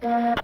Hello.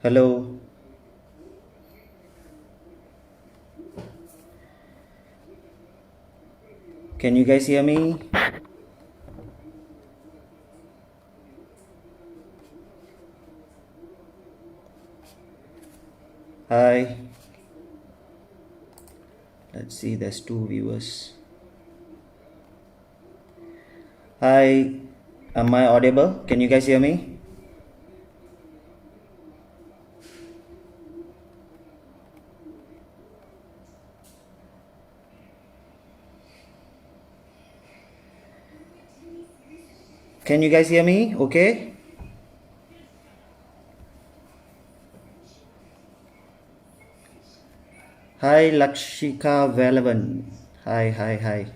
Hello. Can you guys hear me? Hi. Let's see, there's 2 viewers. Hi. Am I audible? Can you guys hear me? Can you guys hear me? Okay. Hi, Lakshika Velavan. Hi.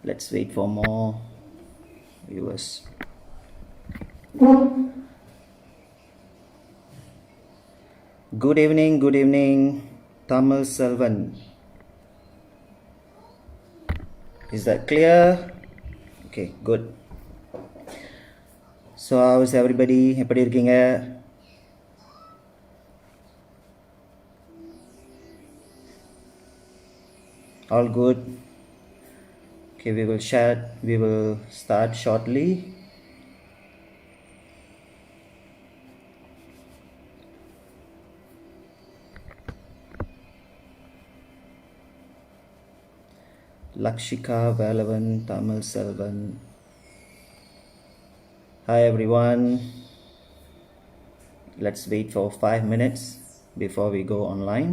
Let's wait for more viewers. Good evening, Tamil Selvan. Is that clear? Okay, good. So how's everybody? எப்படி இருக்கீங்க? All good. Okay, we will start shortly. Lakshika Velavan, Tamil Selvan. Hi everyone. Let's wait for 5 minutes before we go online.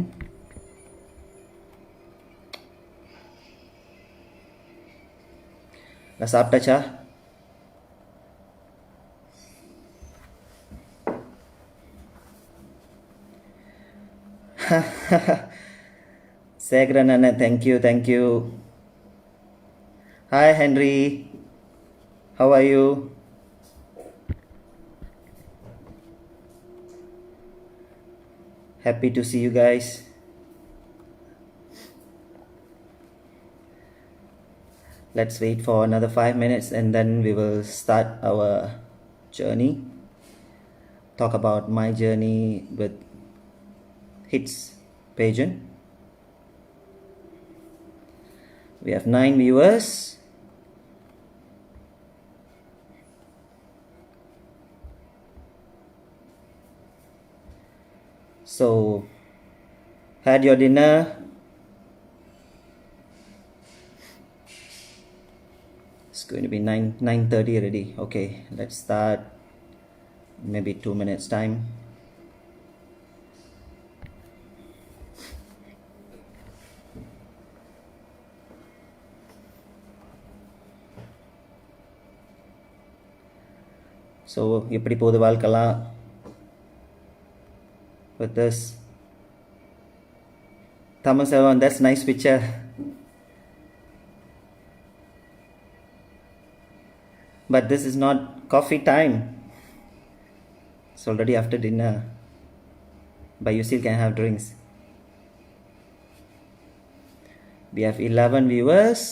நான் சாப்பிட்டாச்சா? Segran Anna, thank you. Hi Henry. How are you? Happy to see you guys. Let's wait for another 5 minutes and then we will start our journey. Talk about my journey with hits pageant. We have 9 viewers. So, had your dinner? It's going to be 9:30 already. Okay, let's start. Maybe 2 minutes time. So, எப்படி போகுது வாழ்க்கலாம்? With this Thomas Evan, that's nice picture. But this is not coffee time. It's already after dinner. But you still can have drinks. We have 11 viewers.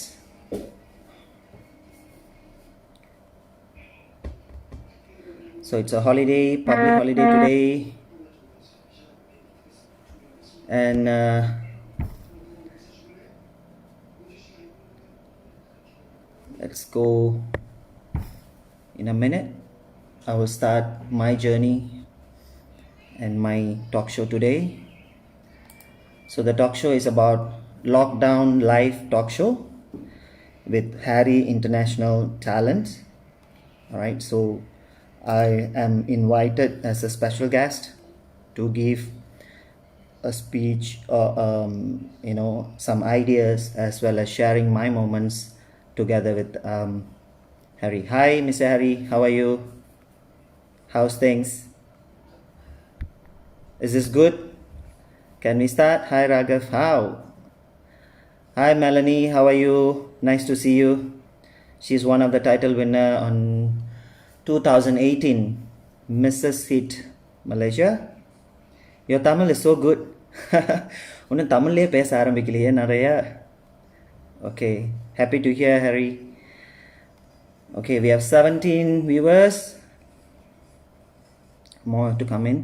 So it's a holiday, public holiday today. And let's go in a minute. I will start my journey and my talk show today. So the talk show is about lockdown live talk show. with Harry International Talent. All right, so I am invited as a special guest to give a speech or some ideas, as well as sharing my moments together with Harry. Hi, Mr. Harry, how are you? How's things? Is this good? Can we start? Hi, Ragav. How? Hi, Melanie. How are you? Nice to see you. She's one of the title winner on 2018 Mrs. Hit Malaysia. Your Tamil is so good. ஒன்றும் தமிழ்லேயே பேச ஆரம்பிக்கலையே நிறைய. Okay, happy to hear, Harry. Okay, we have 17 viewers. More to come in.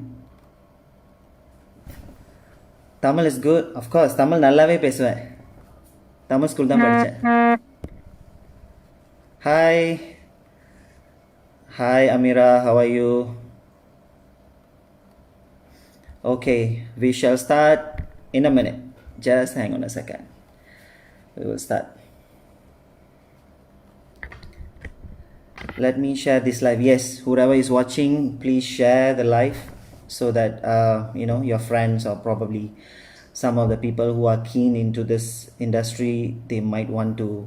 Tamil is good. Of course, Tamil நல்லாவே பேசுவேன். Tamil school தான் படித்தேன். Hi. Hi, Amira. How are you? Okay, we shall start in a minute. Just hang on a second. We will start. Let me share this live. Yes, whoever is watching, please share the live so that your friends, or probably some of the people who are keen into this industry, they might want to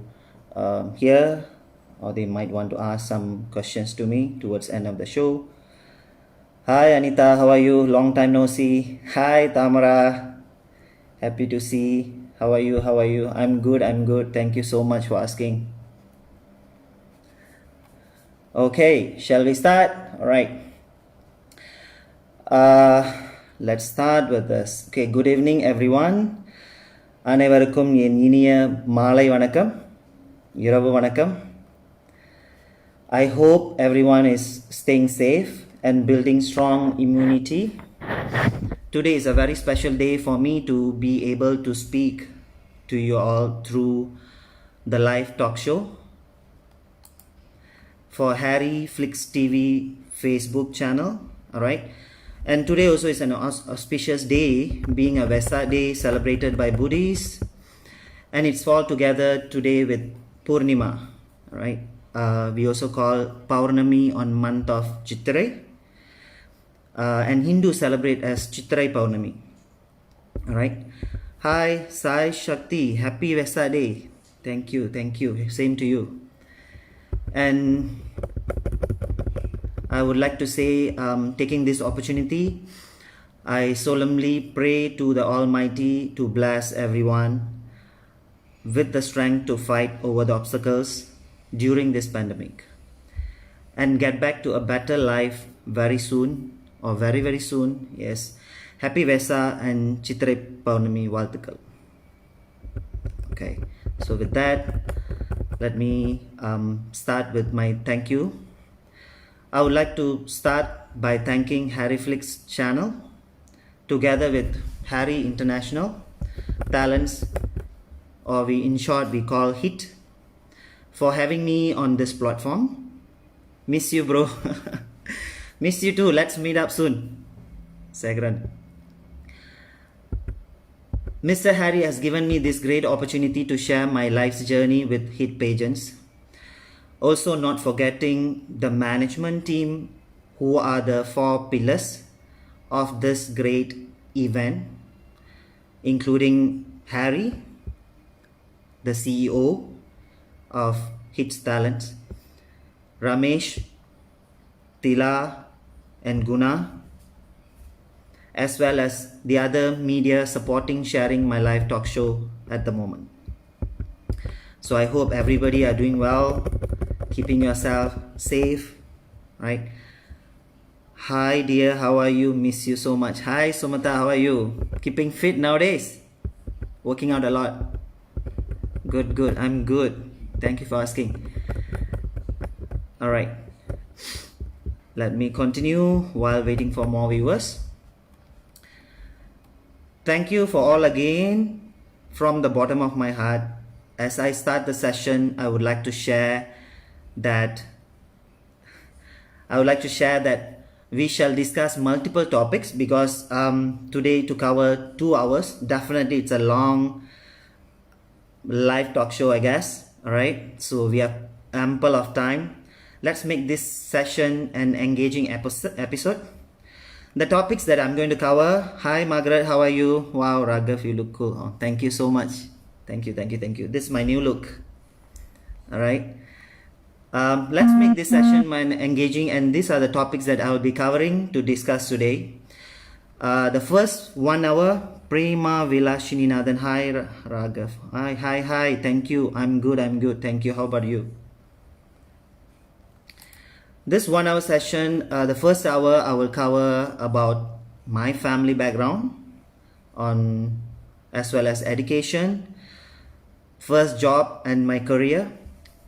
hear, or they might want to ask some questions to me towards the end of the show. Hi Anita, how are you? Long time no see. Hi Tamara, happy to see. How are you? I'm good. Thank you so much for asking. Okay, shall we start? All right. Let's start with this. Okay, good evening everyone. அனைவருக்கும் என் இனிய மாலை வணக்கம், இரவு வணக்கம். I hope everyone is staying safe and building strong immunity. Today is a very special day for me to be able to speak to you all through the live talk show for Harry Flicks TV Facebook channel. All right, and today also is an auspicious day, being a Vesak day celebrated by Buddhists, and it's fall together today with Purnima. All right, we also call Paurnami on month of Chitrai, and Hindus celebrate as Chitrai Paurnami. All right. Hi Sai Shakti, happy Vesak day. Thank you, same to you. And I would like to say, taking this opportunity, I solemnly pray to the Almighty to bless everyone with the strength to fight over the obstacles during this pandemic and get back to a better life very soon, or very very soon. Yes, happy Vesak and Chitrai Paurnami Valthukal. Okay, so with that, let me start with my thank you. I would like to start by thanking Harry Flicks channel together with Harry International Talents, or in short we call HIT, for having me on this platform. Miss you, bro. Miss you too. Let's meet up soon. Sagran. Mr. Harry has given me this great opportunity to share my life's journey with HIT pageants. Also, not forgetting the management team, who are the 4 pillars of this great event, including Harry, the CEO of HIT's Talents, Ramesh, Tila and Guna, as well as the other media supporting sharing my live talk show at the moment. So I hope everybody are doing well, keeping yourself safe, right? Hi dear, how are you? Miss you so much. Hi Sumata, how are you? Keeping fit nowadays? Working out a lot? Good. I'm good. Thank you for asking. All right. Let me continue while waiting for more viewers. Thank you for all again from the bottom of my heart. As I start the session, I would like to share that we shall discuss multiple topics, because today to cover 2 hours, definitely it's a long live talk show, I guess, All right, so we have ample of time. Let's make this session an engaging episode. The topics that I'm going to cover. Hi, Margaret, how are you? Wow, Ragav, you look cool. Oh, thank you so much. Thank you, thank you, thank you. This is my new look. All right. Let's make this session engaging, and these are the topics that I will be covering to discuss today. The first 1 hour, Prema Vilashininadan. Hi, Ragav. Hi. Thank you. I'm good. Thank you. How about you? This 1 hour session, the first hour, I will cover about my family background on as well as education, first job and my career,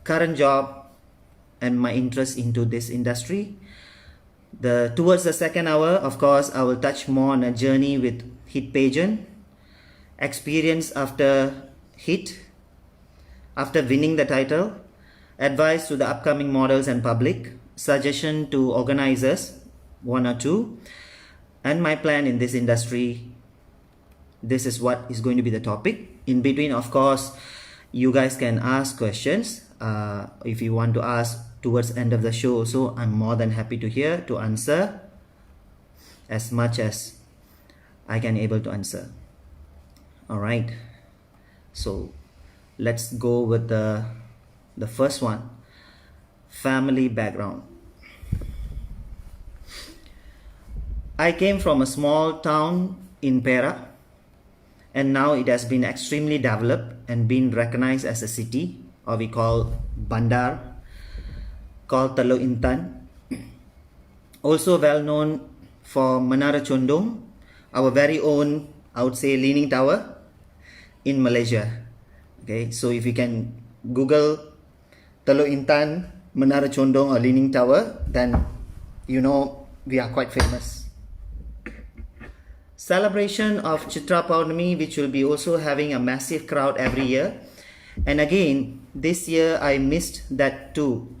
current job and my interest into this industry. Towards the second hour, of course, I will touch more on a journey with hit pageant, experience after hit, after winning the title, advice to the upcoming models and public, suggestion to organizers, 1 or 2, and my plan in this industry. This is what is going to be the topic. In between, of course, you guys can ask questions. If you want to ask towards the end of the show, so I'm more than happy to answer as much as I can able to answer. All right, so let's go with the first one, family background. I came from a small town in Perak, and now it has been extremely developed and been recognized as a city, or we call bandar, called Teluk Intan. Also well known for Menara Condong, our very own, I would say, leaning tower in Malaysia. Okay, so if you can Google Teluk Intan, Menara Condong or leaning tower, then you know we are quite famous. Celebration of Chitra Paurnami, which will be also having a massive crowd every year. And again, this year I missed that too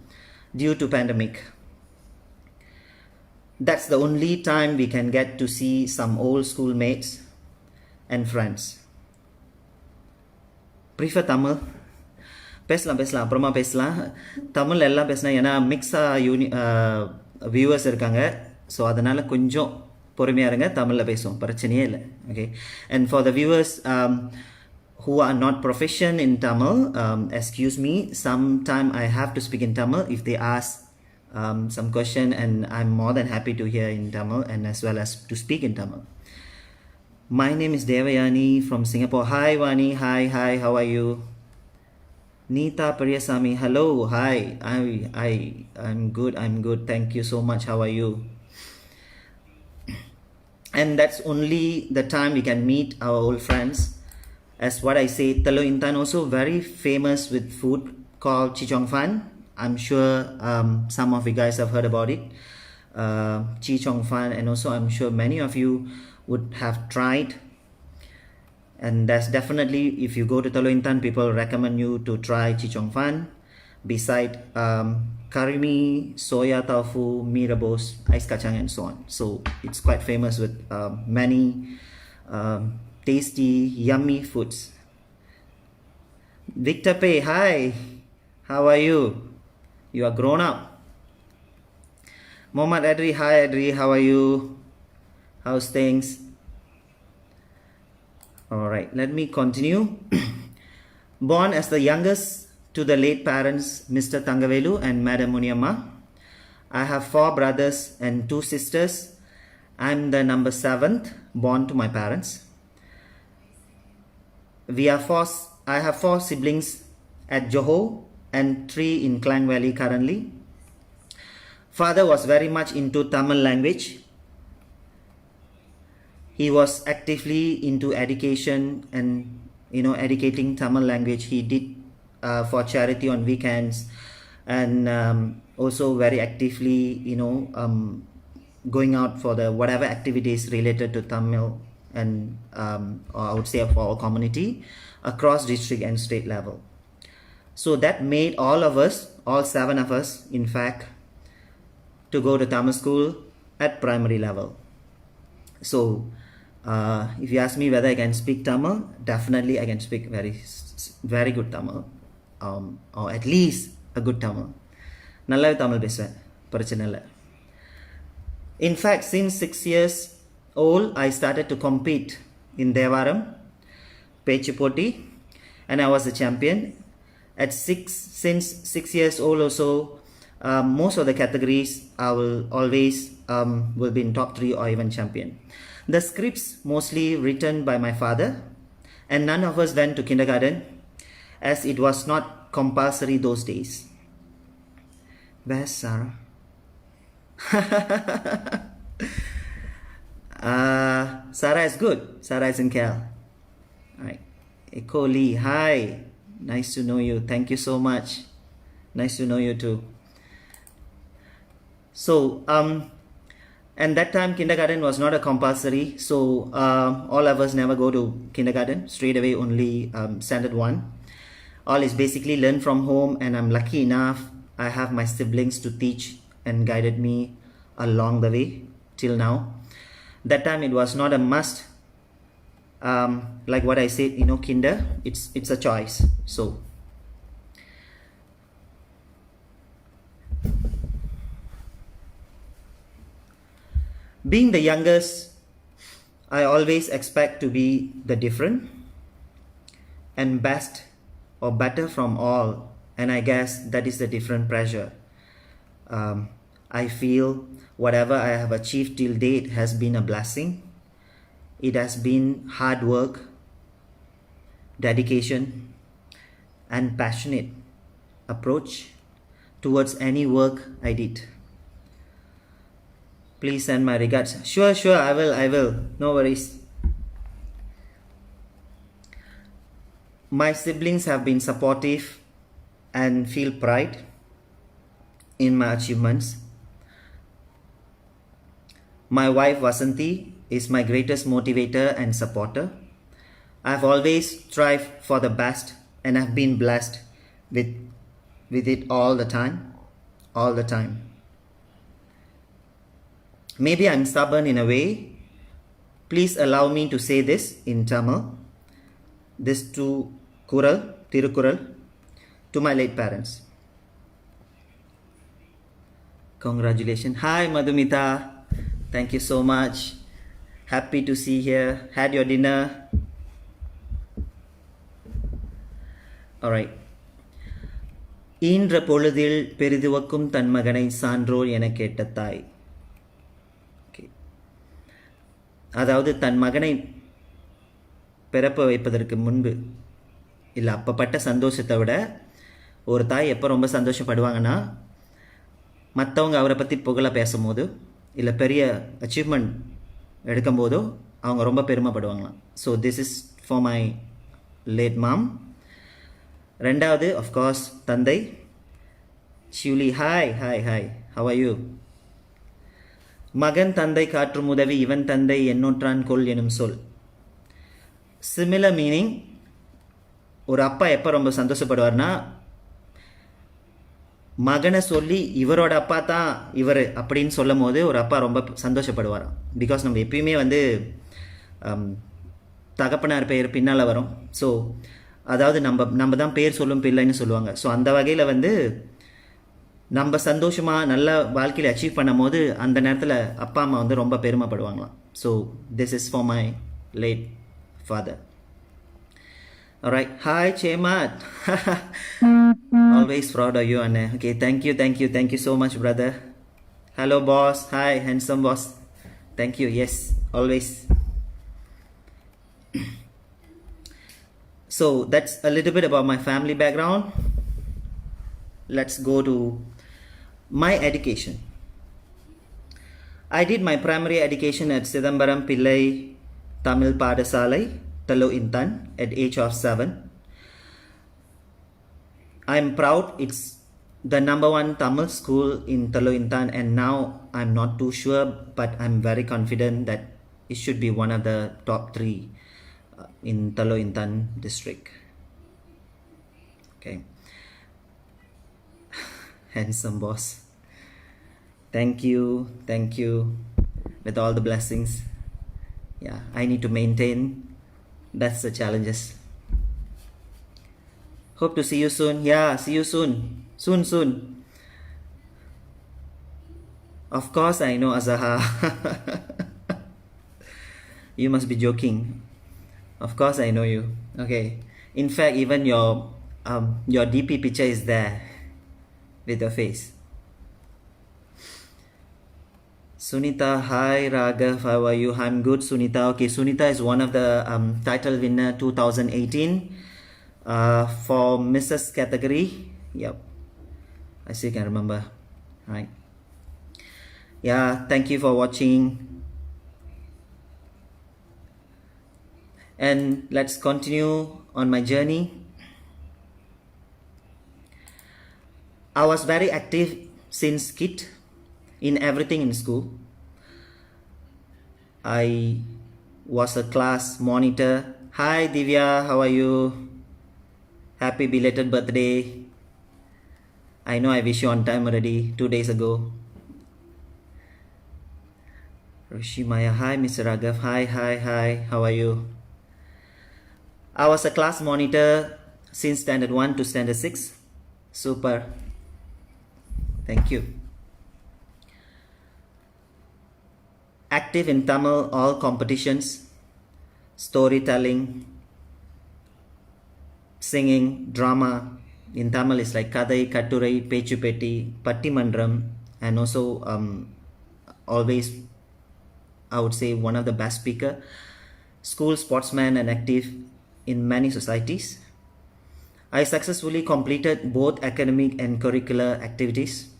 due to pandemic. That's the only time we can get to see some old schoolmates and friends. Prefer Tamil? பேசலாம் அப்புறமா பேசலாம். தமிழ் எல்லாம் பேசினா ஏன்னா மிக்ஸாக viewers இருக்காங்க, so அதனால் கொஞ்சம் பொறுமையாக இருங்க, தமிழில் பேசுவோம், பிரச்சனையே இல்லை. Okay, and for the viewers who are not proficient in Tamil, excuse me, sometime I have to speak in Tamil if they ask some question, and I'm more than happy to hear in Tamil and as well as to speak in Tamil. My name is Devayani from Singapore. Hi Vani, hi, how are you? Nita Priyasamy, hello, hi, I'm good, thank you so much, how are you? And that's only the time we can meet our old friends. As what I say, Teluk Intan also very famous with food called Chichong Fan. I'm sure some of you guys have heard about it. Chichong Fan, and also I'm sure many of you would have tried. And that's definitely, if you go to Teluk Intan, people recommend you to try Chichong Fan. Beside curry mee, soya tofu, mee rebus, ice kacang, and so on. So it's quite famous with many tasty, yummy foods. Victor Pei, hi, how are you? You are grown up. Mohammad Adri, hi Adri, how are you? How's things? Alright, let me continue. Born as the youngest to the late parents, Mr. Tangavelu and Madam Muniamma. I have 4 brothers and 2 sisters. I'm the number 7th born to my parents. I have 4 siblings at Johor and 3 in Klang Valley currently. Father was very much into Tamil language. He was actively into education and educating Tamil language. He did for charity on weekends, and also very actively going out for the whatever activities related to Tamil, and or I would say for our community across district and state level. So that made all of us, all 7 of us in fact, to go to Tamil school at primary level. So if you ask me whether I can speak Tamil, definitely I can speak very good Tamil. or at least a good Tamil. நல்லாவே தமிழ் பேசுவேன், பிரச்சனை இல்லை. In fact, since 6 years old, I started to compete in Devaram, Pechupoti, and I was a champion. Since 6 years old also, most of the categories I will always will be in top 3 or even champion. The scripts mostly written by my father, and none of us went to kindergarten as it was not compulsory those days. Where's Sarah? Sarah is good. Sarah is in Cal. Alright. Echo Lee, hi. Nice to know you. Thank you so much. Nice to know you too. So, and that time kindergarten was not a compulsory. So, all of us never go to kindergarten. Straight away only standard 1. All is basically learn from home, and I'm lucky enough I have my siblings to teach and guided me along the way till now. That time it was not a must. Like what I said, kinder, it's a choice. So being the youngest, I always expect to be the different and best or better from all, and I guess that is the different pressure. I feel whatever I have achieved till date has been a blessing. It has been hard work, dedication, and passionate approach towards any work I did. Please send my regards. Sure, I will. No worries. My siblings have been supportive and feel pride in my achievements. My wife Vasanthi is my greatest motivator and supporter. I've always strived for the best, and I've been blessed with it all the time. Maybe I'm stubborn in a way. Please allow me to say this in Tamil. This to Tirukural, to my late parents. Congratulations. Hi Madhumita. Thank you so much. Happy to see you here. Had your dinner? Alright. ஈன்ற பொழுதில் பெரிதுவக்கும் தன் மகனை சான்றோர் என கேட்ட தாய். அதாவது தன் மகனை பிறப்ப வைப்பதற்கு முன்பு இல்லை அப்பப்பட்ட சந்தோஷத்தை விட ஒரு தாய் எப்போ ரொம்ப சந்தோஷப்படுவாங்கன்னா, மற்றவங்க அவரை பற்றி புகழ பேசும்போது இல்லை பெரிய அச்சீவ்மெண்ட் எடுக்கும்போதோ அவங்க ரொம்ப பெருமைப்படுவாங்களாம். So this is for my late mom. ரெண்டாவது அஃப்கோர்ஸ் தந்தை Shiuli. Hi how are you? மகன் தந்தை காற்றும் உதவி இவன் தந்தை எண்ணூற்றான் கொள் எனும் சொல். Similar meaning. ஒரு அப்பா எப்போ ரொம்ப சந்தோஷப்படுவார்னா, மகனை சொல்லி இவரோட அப்பா தான் இவர் அப்படின்னு சொல்லும் போது ஒரு அப்பா ரொம்ப சந்தோஷப்படுவாராம். பிகாஸ் நம்ம எப்பயுமே தகப்பனார் பெயர் பின்னால் வரும். ஸோ அதாவது நம்ம தான் பேர் சொல்லும் பிள்ளைன்னு சொல்லுவாங்க. ஸோ அந்த வகையில் நம்ம சந்தோஷமாக நல்ல வாழ்க்கையில் அச்சீவ் பண்ணும் போது அந்த நேரத்தில் அப்பா அம்மா ரொம்ப பெருமைப்படுவாங்களாம். So this is for my late father. Alright. Hi Chemat. Always proud of you, Anne. Okay, thank you so much, brother. Hello boss. Hi handsome boss. Thank you. Yes, always. So that's a little bit about my family background. Let's go to my education. I did my primary education at Sidambaram Pillai Tamil Padasalai, Talo Intan, at age of 7. I'm proud it's the number 1 Tamil school in Talo Intan, and now I'm not too sure, but I'm very confident that it should be one of the top 3 in Talo Intan district. Okay. Handsome boss. Thank you with all the blessings. Yeah, I need to maintain. That's the challenges. Hope to see you soon. Yeah, see you soon. Soon. Of course, I know Azaha. You must be joking. Of course, I know you. Okay. In fact, even your DP picture is there with your face. Sunita, hi Raghav, how are you? I'm good, Sunita. Okay, Sunita is one of the title winner 2018 for Mrs. category. Yep, I still can remember. Right. Yeah, thank you for watching. And let's continue on my journey. I was very active since kid in everything in school. I was a class monitor. Hi Divya, how are you? Happy belated birthday. I know I wish you on time already 2 days ago. Rishi Maya, hi Mr. Ragav, hi, how are you? I was a class monitor since standard 1 to standard 6. Super. Thank you. Active in Tamil all competitions, storytelling, singing, drama. In Tamil is like Kadai, Katturai, Pechupeti, Pattimandram, and also always I would say one of the best speaker, school sportsman and active in many societies. I successfully completed both academic and curricular activities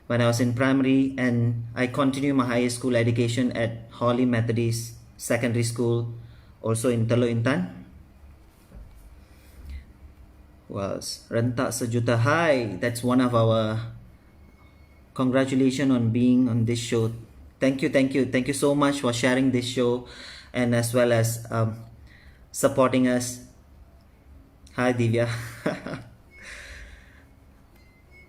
when I was in primary, and I continued my higher school education at Holy Methodist Secondary School, also in Teluk Intan. Was Rentak Sejuta. Hi, that's one of our congratulations on being on this show. Thank you so much for sharing this show and as well as supporting us. Hi Divya.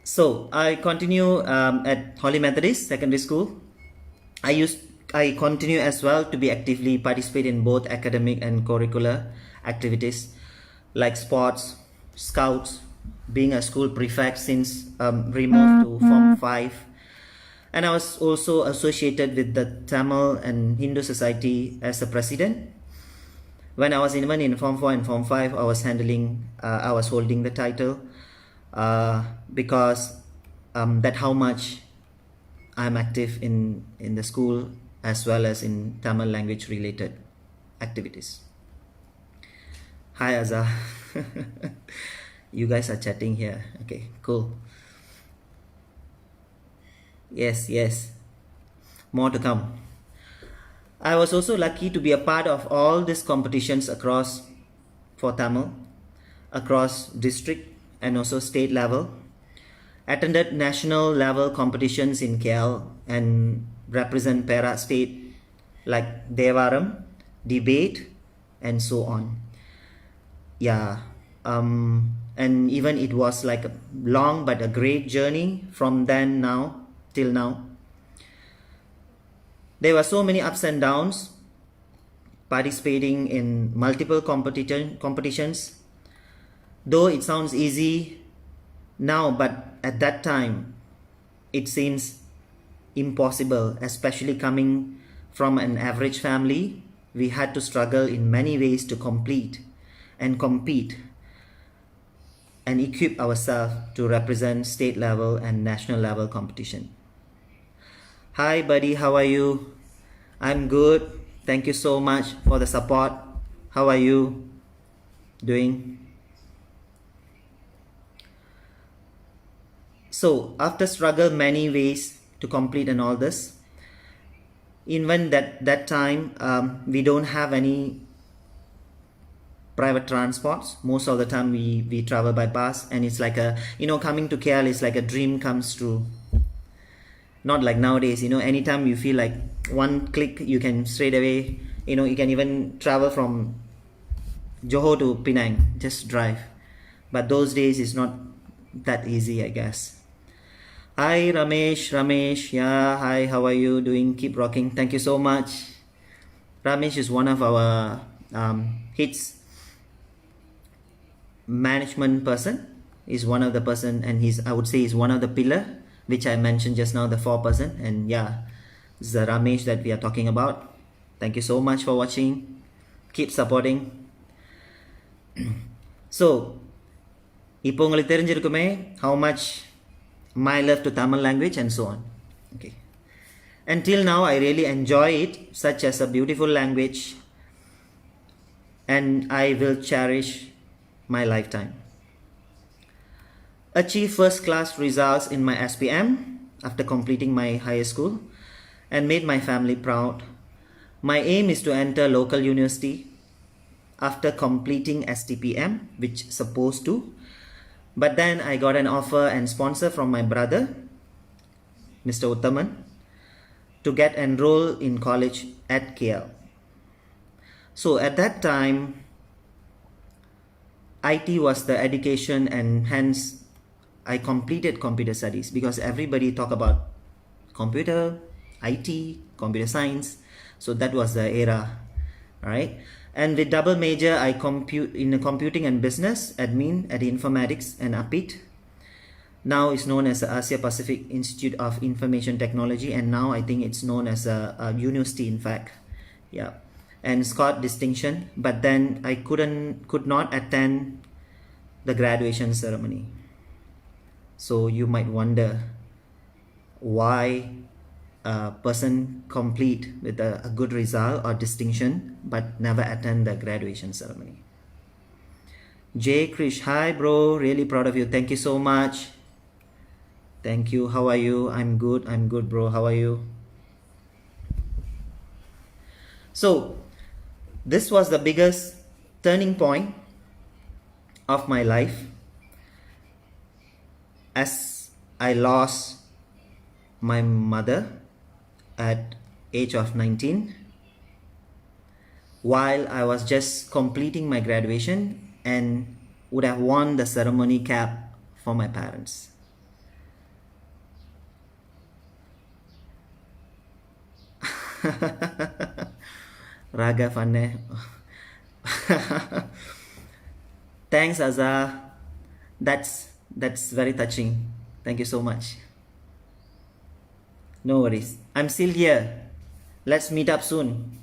So I continue at Holy Methodist Secondary School. I continue as well to be actively participate in both academic and curricular activities like sports, scouts, being a school prefect since removed to Form 5. And I was also associated with the Tamil and Hindu Society as a president. When I was even in Form 4 and Form 5, I was holding the title because that how much I'm active in the school as well as in Tamil language related activities. Hi Azza. You guys are chatting here. Okay, cool. Yes. More to come. I was also lucky to be a part of all these competitions for Tamil, across district and also state level. Attended national level competitions in KL and represent Perak state like Devaram, debate, and so on. Yeah. And even it was like a long but a great journey from then now till now. There were so many ups and downs, participating in multiple competitions. Though it sounds easy now, but at that time, it seems impossible, especially coming from an average family. We had to struggle in many ways to complete and compete and equip ourselves to represent state level and national level competition. Hi buddy, how are you? I'm good. Thank you so much for the support. How are you doing? So after struggle many ways to complete and all this, even that time we don't have any private transports. Most of the time we travel by bus, and it's like coming to KL is like a dream comes true. Not like nowadays, anytime you feel like one click you can straight away, you can even travel from Johor to Penang, just drive. But those days is not that easy, I guess. Hi Ramesh, yeah, hi, how are you doing? Keep rocking. Thank you so much. Ramesh is one of our hits management person. Is one of the person, and I would say is one of the pillar which I mentioned just now, the 4%. And yeah, this is the Ramesh that we are talking about. Thank you so much for watching. Keep supporting. So இப்போ உங்களுக்கு தெரிஞ்சிருக்குமே how much my love to Tamil language and so on. Okay, until now I really enjoy it, such as a beautiful language, and I will cherish my lifetime. Achieve first class results in my SPM after completing my higher school and made my family proud. My aim is to enter local university after completing STPM, which supposed to, but then I got an offer and sponsor from my brother, Mr. Uttaman, to get enrolled in college at KL. So at that time, IT was the education, and hence I completed computer studies, because everybody talk about computer, IT, computer science. So that was the era, right? And with double major, I compute in computing and business admin at informatics and APIT. Now it's known as the Asia Pacific Institute of Information Technology, and now I think it's known as a university, in fact. Yeah, and scored distinction, but then I could not attend the graduation ceremony. So you might wonder why a person complete with a good result or distinction but never attend the graduation ceremony. Jay Krish, hi bro, really proud of you. Thank you so much. Thank you. How are you? I'm good bro. How are you? So this was the biggest turning point of my life, as I lost my mother at age of 19 while I was just completing my graduation, and would have worn the ceremony cap for my parents. Ragav Anne. Thanks Azza, that's very touching. Thank you so much. No worries, I'm still here. Let's meet up soon,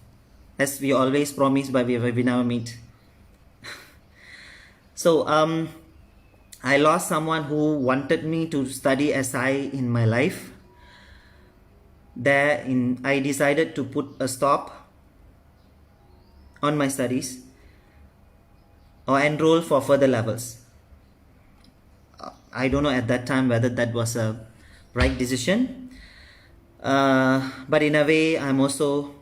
as we always promise, but we never meet. So I lost someone who wanted me to study SI in my life. I decided to put a stop on my studies or enroll for further levels. I don't know at that time whether that was a right decision, but in a way I'm also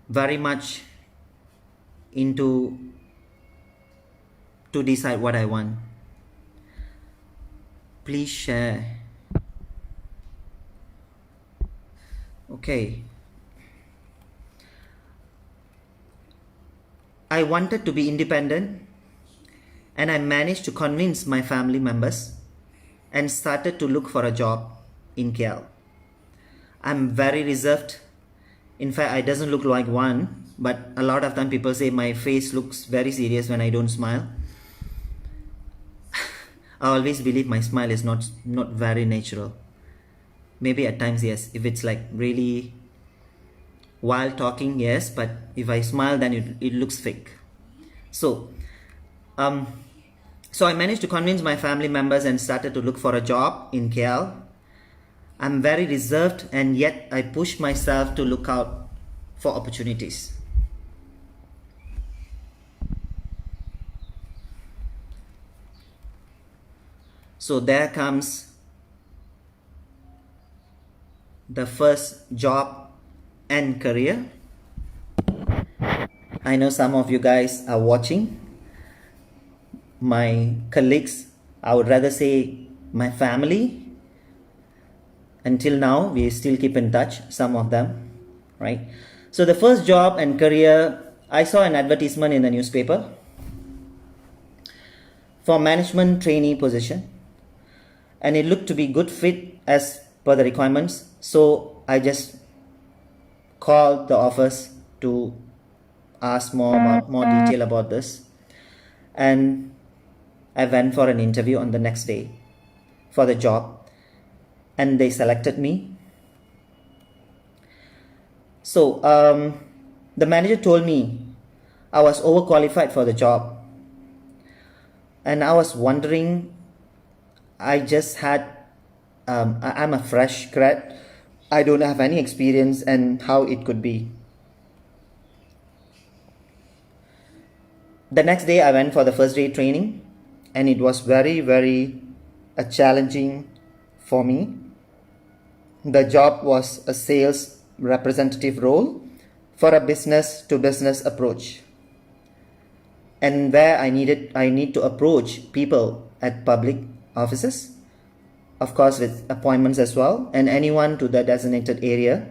very much into to decide what I want. Please share. Okay, I wanted to be independent, and I managed to convince my family members and started to look for a job in KL. I'm very reserved. In fact, I doesn't look like one, but a lot of time people say my face looks very serious when I don't smile. I always believe my smile is not very natural. Maybe at times yes, if it's like really while talking, yes, but if I smile then it looks fake. So I managed to convince my family members and started to look for a job in KL. I'm very reserved, and yet I push myself to look out for opportunities. So there comes the first job and career. I know some of you guys are watching. My colleagues, I would rather say my family. Until now, we still keep in touch, some of them, right? So the first job and career, I saw an advertisement in the newspaper for management trainee position, and it looked to be good fit as per the requirements. So I just called the office to ask more detail about this, and I went for an interview on the next day for the job, and they selected me. So the manager told me I was overqualified for the job, and I was wondering. I'm a fresh grad. I don't have any experience, and how it could be. The next day I went for the first day training, and it was very, very challenging for me. The job was a sales representative role for a business to business approach, and where I need to approach people at public offices, of course with appointments as well, and anyone to the designated area.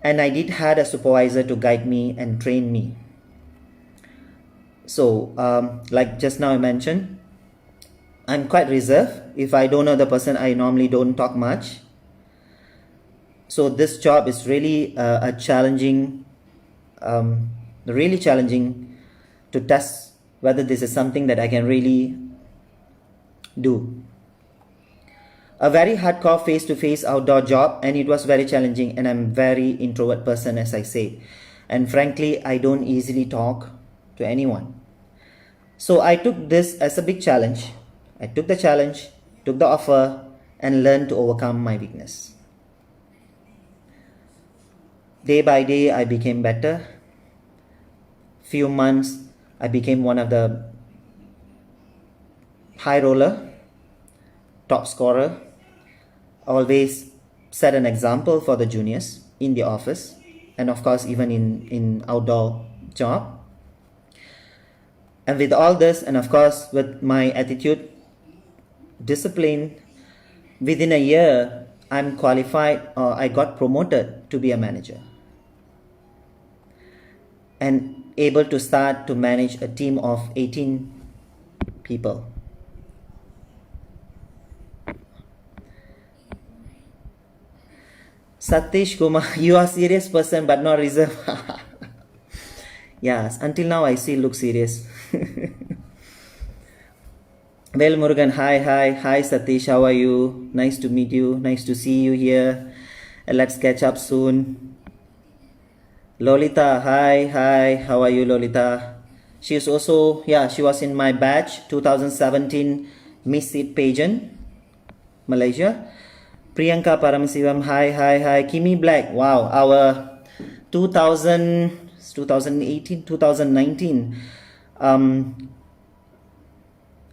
And I did had a supervisor to guide me and train me. So like just now I mentioned, I'm quite reserved. If I don't know the person, I normally don't talk much. So this job is really a challenging, really challenging to test whether this is something that I can really do. A very hardcore face-to-face outdoor job, and it was very challenging, and I'm very introvert person, as I say, and frankly I don't easily talk to anyone. So I took this as a big challenge. I took the challenge, took the offer, and learned to overcome my weakness. Day by day I became better. Few months I became one of the high roller, top scorer. Always set an example for the juniors in the office, and of course even in outdoor job. And with all this, and of course with my attitude, discipline, within a year I'm qualified, or I got promoted to be a manager, and able to start to manage a team of 18 people. Satish Kumar, you are a serious person but not reserved. Yes, until now I still look serious. Well, Murugan, hi Satish, how are you? Nice to meet you, nice to see you here. Let's catch up soon. Lolita, hi, how are you, Lolita? She is also, she was in my batch 2017 Miss It pageant, Malaysia. Priyanka Paramasivam, hi. Kimi Black, wow, our 2019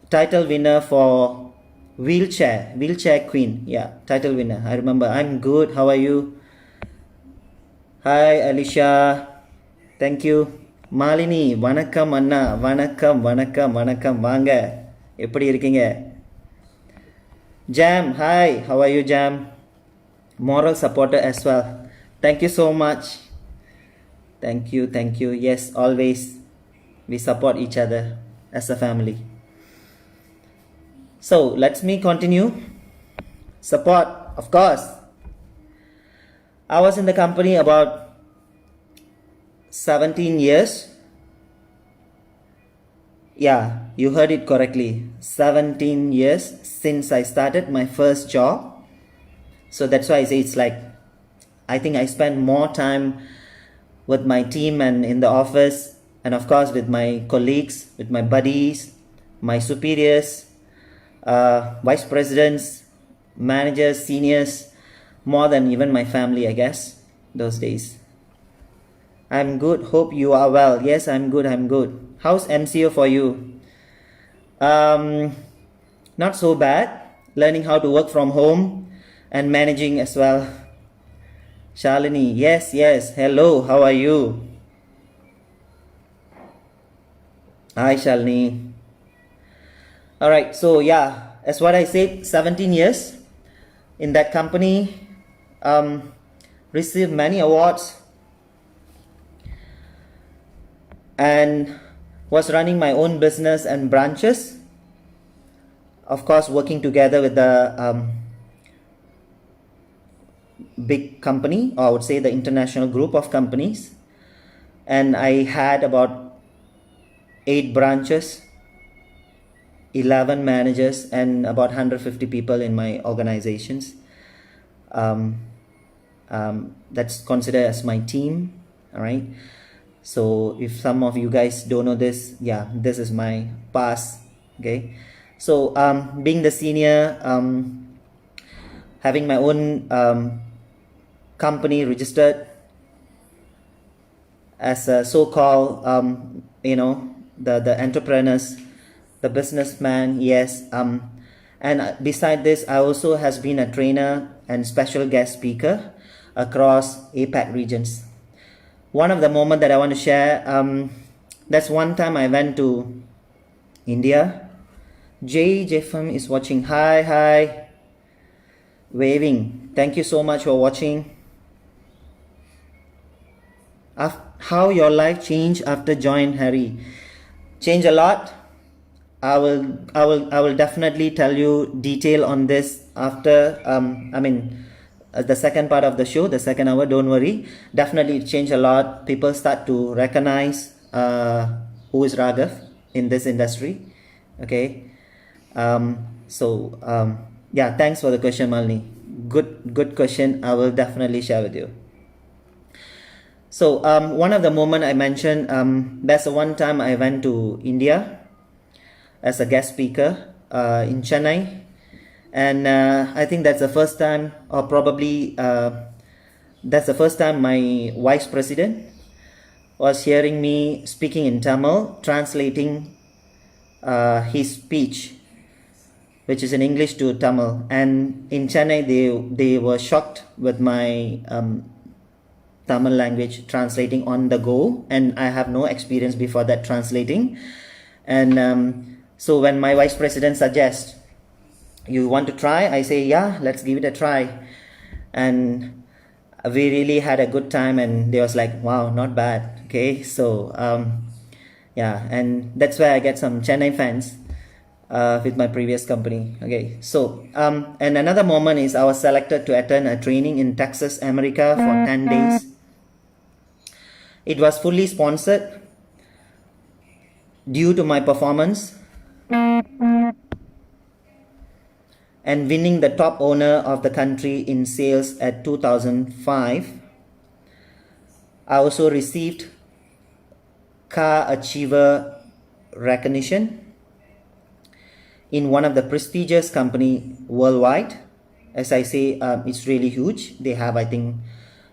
title winner for wheelchair queen. Title winner, I remember. I'm good, how are you? Hi Alicia, thank you. Malini, vanakkam anna, vanakkam vaanga, eppadi irukkinga? Jam, hi, how are you, Jam? Moral supporter as well. Thank you so much. Thank you. Yes, always we support each other as a family. So let me continue. Support, of course. I was in the company about 17 years. Yeah, you heard it correctly. 17 years since I started my first job. So that's why I say it's like, I think I spend more time with my team and in the office, and of course with my colleagues, with my buddies, my superiors, vice presidents, managers, seniors, more than even my family, I guess, those days. I'm good, hope you are well. Yes, I'm good. How's MCO for you? Not so bad. Learning how to work from home and managing as well. Shalini, yes, hello, how are you? Hi Shalini. Alright, so as what I said, 17 years in that company, received many awards, and was running my own business and branches, of course working together with the big company, or I would say the international group of companies, and I had about 8 branches, 11 managers, and about 150 people in my organizations. That's considered as my team. All right. So if some of you guys don't know this, yeah, this is my past. Okay. So being the senior, having my own company registered as a so-called the entrepreneurs, the businessman, yes. And beside this, I also has been a trainer and special guest speaker across APAC regions. One of the moment that I want to share, that's one time I went to India. Jeffem is watching. Hi, waving. Thank you so much for watching. How your life changed after join Harry? Change a lot. I will definitely tell you detail on this after the second part of the show, the second hour. Don't worry, definitely it changed a lot. People start to recognize who is Ragav in this industry. Okay. Yeah, thanks for the question, Malini. Good question. I will definitely share with you. So one of the moment I mentioned, that's the one time I went to India as a guest speaker in Chennai, and I think that's the first time, or probably that's the first time my vice president was hearing me speaking in Tamil, translating his speech, which is in English to Tamil. And in Chennai, they were shocked with my Tamil language translating on the go, and I have no experience before that translating. And so when my vice president suggests, you want to try, I say, yeah, let's give it a try. And we really had a good time, and they was like, wow, not bad. Okay, so yeah, and that's where I get some Chennai fans with my previous company. Okay, so and another moment is I was selected to attend a training in Texas, America for 10 days. It was fully sponsored due to my performance and winning the top owner of the country in sales at 2005. I also received Car Achiever recognition in one of the prestigious company worldwide. As I say, it's really huge. They have, I think,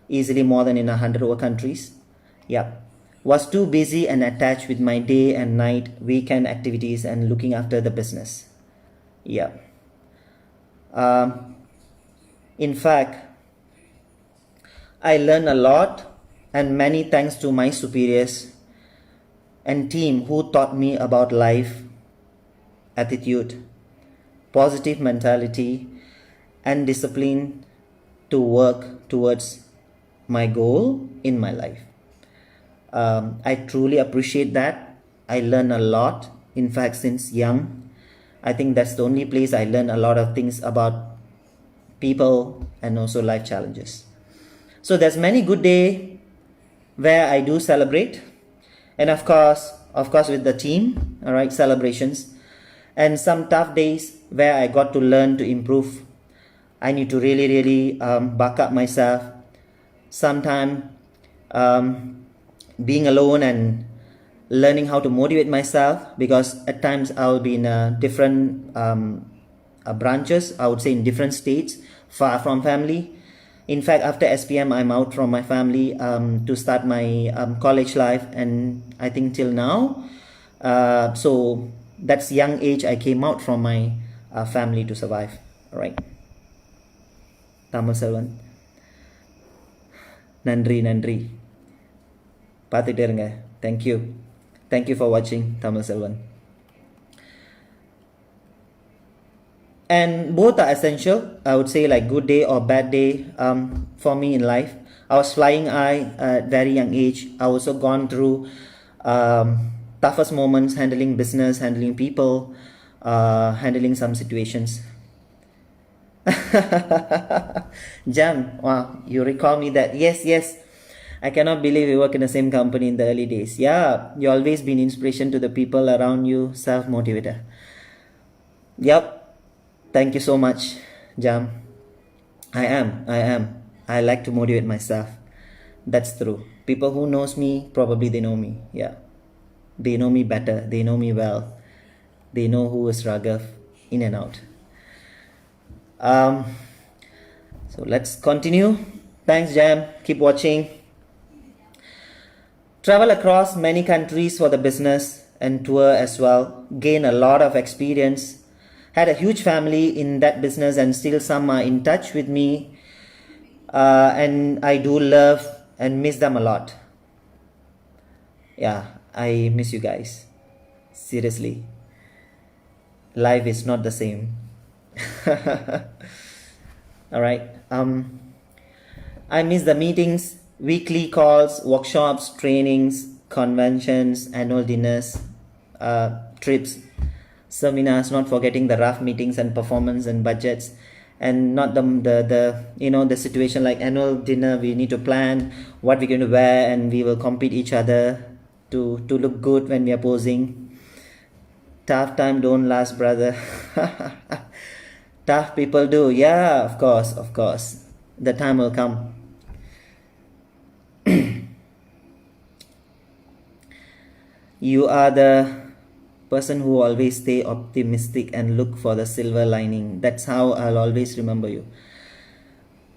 easily more than in 100 over countries. Yeah, was too busy and attached with my day and night weekend activities and looking after the business. Yeah. In fact, I learned a lot, and many thanks to my superiors and team who taught me about life, attitude, positive mentality, and discipline to work towards my goal in my life. I truly appreciate that. I learned a lot. In fact, since young, I think that's the only place I learned a lot of things about people and also life challenges. So there's many good days where I do celebrate, and of course with the team, all right, celebrations, and some tough days where I got to learn to improve. I need to really back up myself. Sometimes being alone and learning how to motivate myself, because at times I'll be in different branches, I would say in different states, far from family. In fact, after SPM, I'm out from my family to start my college life, and I think till now. So that's young age I came out from my family to survive. All right. Tamil Selvan. Nandri. பார்த்துட்டே இருங்க. Thank you for watching, Tamil Selvan. And both are essential, I would say, like good day or bad day for me in life. I was flying high at very young age. I also gone through toughest moments, handling business, handling people, handling some situations. Jam, wow, you recall me that. Yes, yes. I cannot believe we work in the same company in the early days. Yeah, you always been inspiration to the people around you, self-motivator. Yep. Thank you so much, Jam. I am. I like to motivate myself. That's true. People who knows me, probably they know me. Yeah. They know me better. They know me well. They know who is Ragav in and out. Um, so let's continue. Thanks, Jam. Keep watching. Travel across many countries for the business and tour as well. Gain a lot of experience. Had a huge family in that business, and still some are in touch with me. And I do love and miss them a lot. Yeah, I miss you guys. Seriously. Life is not the same. All right. I miss the meetings, weekly calls, workshops, trainings, conventions, annual dinners, trips, seminars, not forgetting the rough meetings and performance and budgets, and not the situation like annual dinner. We need to plan what we're going to wear, and we will compete each other to look good when we are posing. Tough time don't last, brother. Tough people do. Yeah, of course. The time will come. You are the person who always stay optimistic and look for the silver lining. That's how I'll always remember you.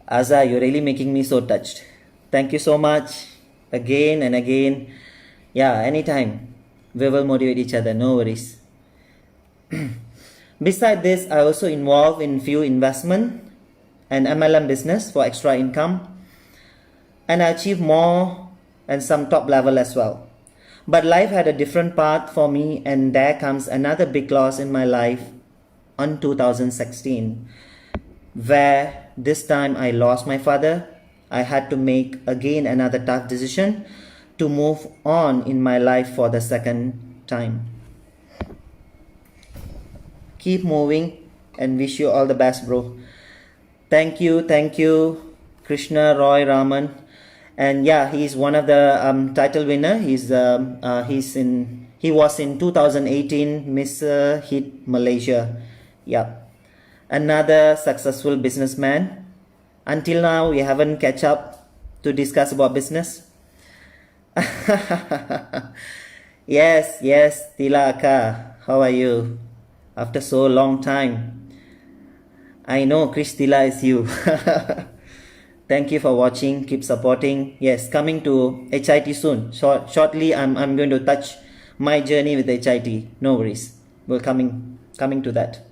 Aza, you're really making me so touched. Thank you so much. Again and again. Yeah, anytime. We will motivate each other. No worries. Beside this, I also involved in few investment and MLM business for extra income, and I achieved more and some top level as well. But life had a different path for me, and there comes another big loss in my life on 2016, where this time I lost my father. I had to make again another tough decision to move on in my life for the second time. Keep moving and wish you all the best, bro. Thank you, Krishna Roy Raman. And yeah, he's one of the title winner. He was in 2018 Mr. Hit Malaysia. Yeah, another successful businessman. Until now, we haven't catch up to discuss about business. Yes, Tila Aka, how are you? After so long time. I know Kristila is you. Thank you for watching. Keep supporting. Yes, coming to HIT soon. Shortly, I'm going to touch my journey with HIT. No worries. We're coming to that.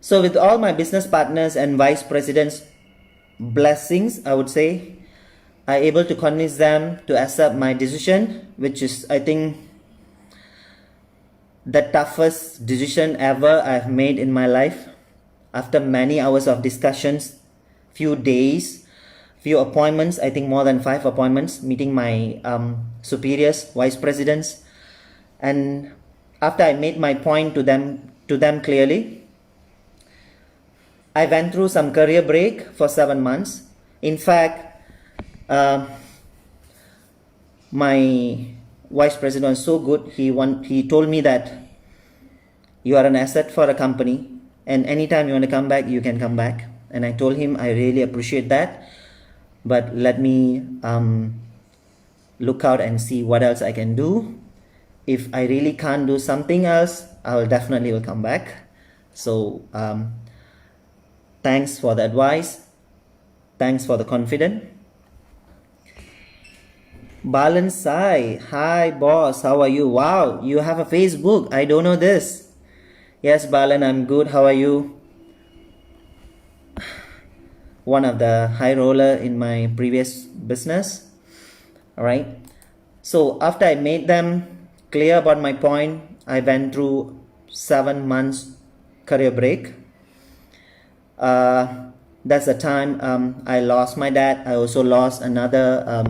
So with all my business partners and vice presidents' blessings, I would say, I able to convince them to accept my decision, which is, I think, the toughest decision ever I've made in my life. After many hours of discussions, few days, few appointments, I think more than 5 appointments, meeting my superiors, vice presidents, and after I made my point to them clearly, I went through some career break for 7 months. In fact, my vice president was so good. He told me that you are an asset for a company, and anytime you want to come back, you can come back. And I told him I really appreciate that, but let me look out and see what else I can do. If I really can't do something else, I will definitely come back. So thanks for the advice. Thanks for the confidence. Balan Sai, hi boss, how are you? Wow, you have a Facebook. I don't know this. Yes, Balan, I'm good. How are you? One of the high roller in my previous business. All right. So after I made them clear about my point, I went through 7 months career break. That's the time I lost my dad. I also lost another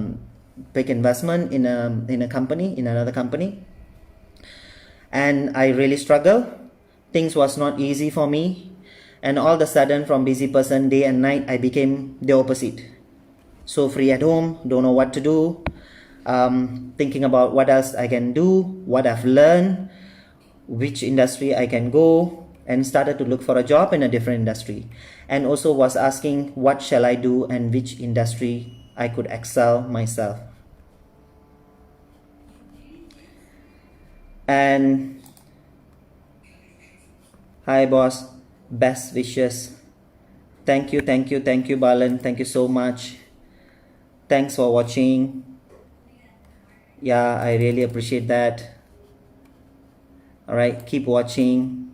big investment in a company, in another company, and I really struggled. Things was not easy for me, And all of a sudden, from busy person day and night, I became the opposite. So free at home, don't know what to do, thinking about what else I can do, what I've learned, which industry I can go, and started to look for a job in a different industry. And also was asking what shall I do and which industry I could excel myself. And hi boss, best wishes. Thank you, Balan. Thank you so much. Thanks for watching. Yeah, I really appreciate that. All right, keep watching.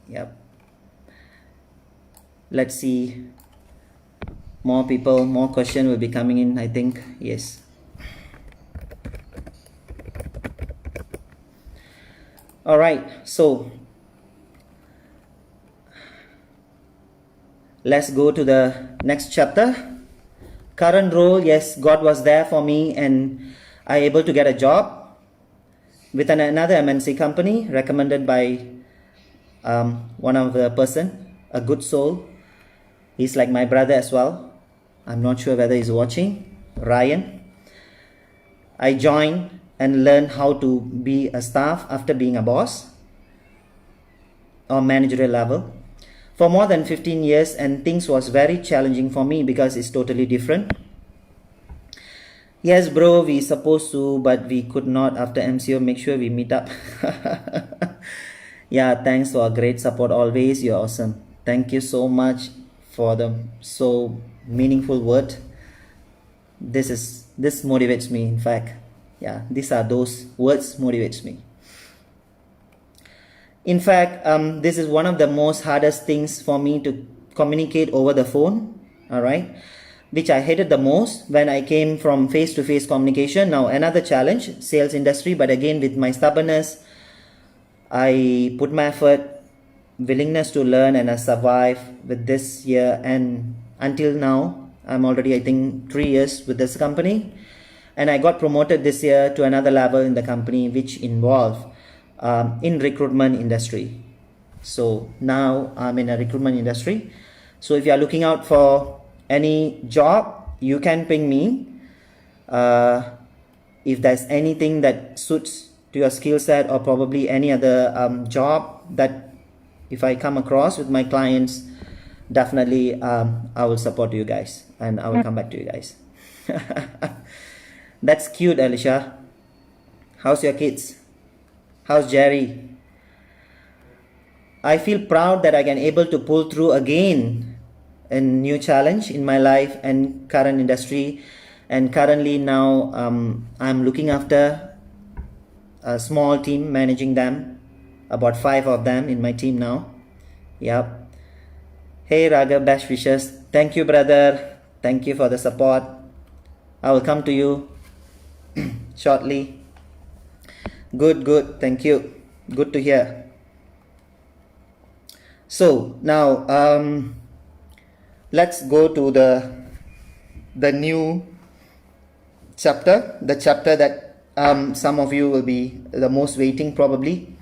Yep. Let's see. More people, more questions will be coming in, I think. Yes. All right, so let's go to the next chapter. Current role, yes, God was there for me and I able to get a job with another MNC company recommended by one of the person, a good soul. He's like my brother as well. I'm not sure whether he's watching. Ryan. I joined and learned how to be a staff after being a boss or managerial level for more than 15 years, and things was very challenging for me because it's totally different. Yes bro, we supposed to, but we could not. After MCO, make sure we meet up. Yeah, thanks for great support always. You're awesome. Thank you so much for the so meaningful word. This motivates me. In fact, yeah, these are those words motivates me. In fact, this is one of the most hardest things for me to communicate over the phone. All right, which I hated the most when I came from face-to-face communication. Now another challenge, sales industry, but again with my stubbornness, I put my effort, willingness to learn, and I survive with this year. And until now, I'm already, I think, 3 years with this company. And I got promoted this year to another level in the company, which involved in recruitment industry. So now I'm in a recruitment industry. So if you are looking out for any job, you can ping me. If there's anything that suits to your skill set, or probably any other job that if I come across with my clients, definitely I will support you guys and I will come back to you guys. That's cute, Alicia. How's your kids? How's Jerry? I feel proud that I can able to pull through again a new challenge in my life and current industry. And currently now I'm looking after a small team, managing them, about 5 of them in my team now. Yep. Hey Ragav, best wishes. Thank you, brother. Thank you for the support. I will come to you shortly. Good. Thank you. Good to hear. So now let's go to the new chapter, the chapter that some of you will be the most waiting probably.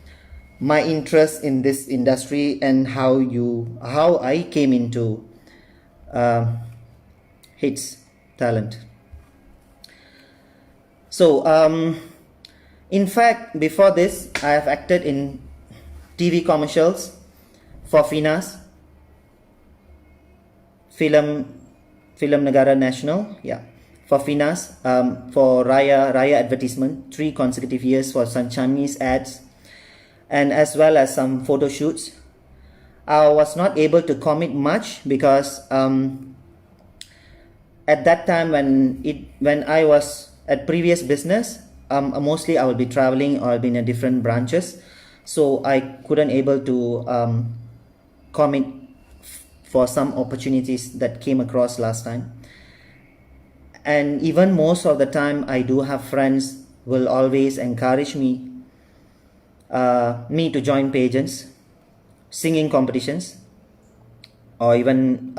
My interest in this industry and how I came into hits talent. So in fact, before this, I have acted in TV commercials for Finas, Film Negara National, yeah, for Finas, for Raya advertisement, 3 consecutive years for some Chinese ads, and as well as some photo shoots. I was not able to commit much because at that time when I was at previous business, mostly I will be traveling or I'll be in a different branches, so I couldn't able to commit for some opportunities that came across last time. And even most of the time, I do have friends will always encourage me to join pageants, singing competitions, or even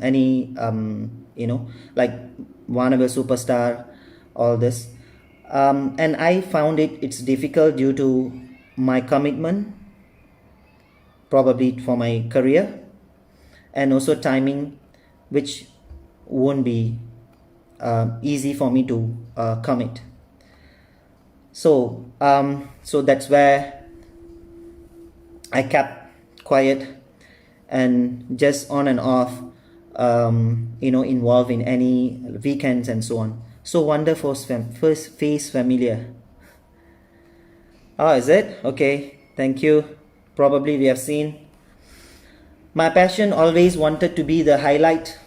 any like Wannabe Superstar, all this. And I found it's difficult due to my commitment probably for my career, and also timing, which won't be easy for me to commit. So that's where I kept quiet and just on and off, involved in any weekends and so on. So wonderful, first face familiar. Oh, is it? Okay, thank you. Probably we have seen. My passion always wanted to be the highlight.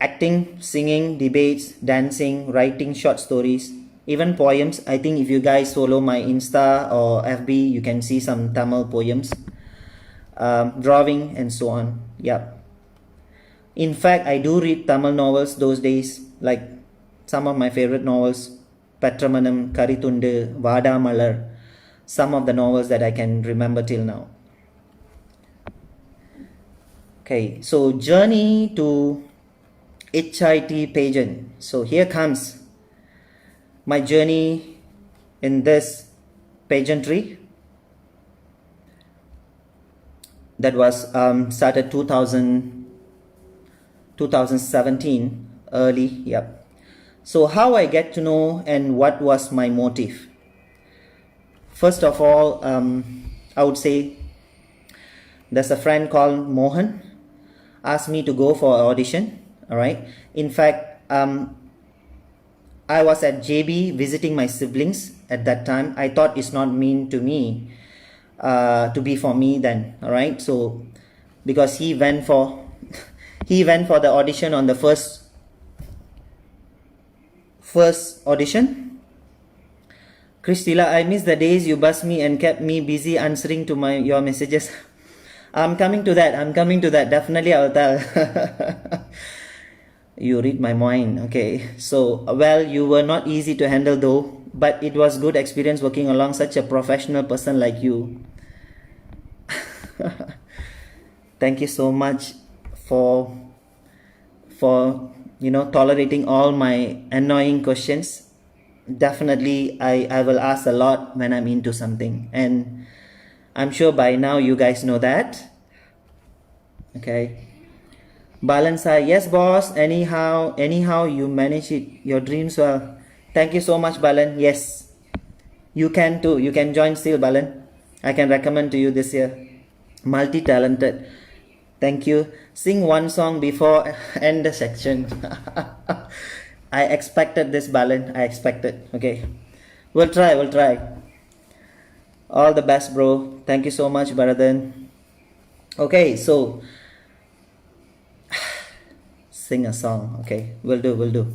Acting, singing, debates, dancing, writing short stories, even poems. I think if you guys follow my Insta or FB, you can see some Tamil poems, drawing and so on. Yeah. In fact, I do read Tamil novels those days, like some of my favorite novels, Petramanam, Karitundu, Vada Malar, some of the novels that I can remember till now. Okay, so journey to HIT pageant. So here comes my journey in this pageantry that was started 2017 early. Yep. So how I get to know and what was my motive? First of all, I would say there's a friend called Mohan asked me to go for an audition. All right. In fact, I was at JB visiting my siblings at that time. I thought it's not mean to me to be for me then. All right. So because he went for the audition on the first audition. Christila, I miss the days you buzzed me and kept me busy answering to your messages. I'm coming to that. Definitely I'll tell. You read my mind. Okay. So, well, you were not easy to handle though, but it was good experience working along such a professional person like you. Thank you so much for tolerating all my annoying questions. Definitely I will ask a lot when I'm into something, and I'm sure by now you guys know that. Okay. Balansa, yes boss, anyhow you manage your dreams well. Thank you so much, Balan. Yes, you can too. You can join still, Balan. I can recommend to you this year. Multi-talented. Thank you. Sing one song before end the section. I expected this, Balan. I expected. Okay. We'll try. All the best, bro. Thank you so much, Bharathan. Okay, so sing a song. Okay, will do.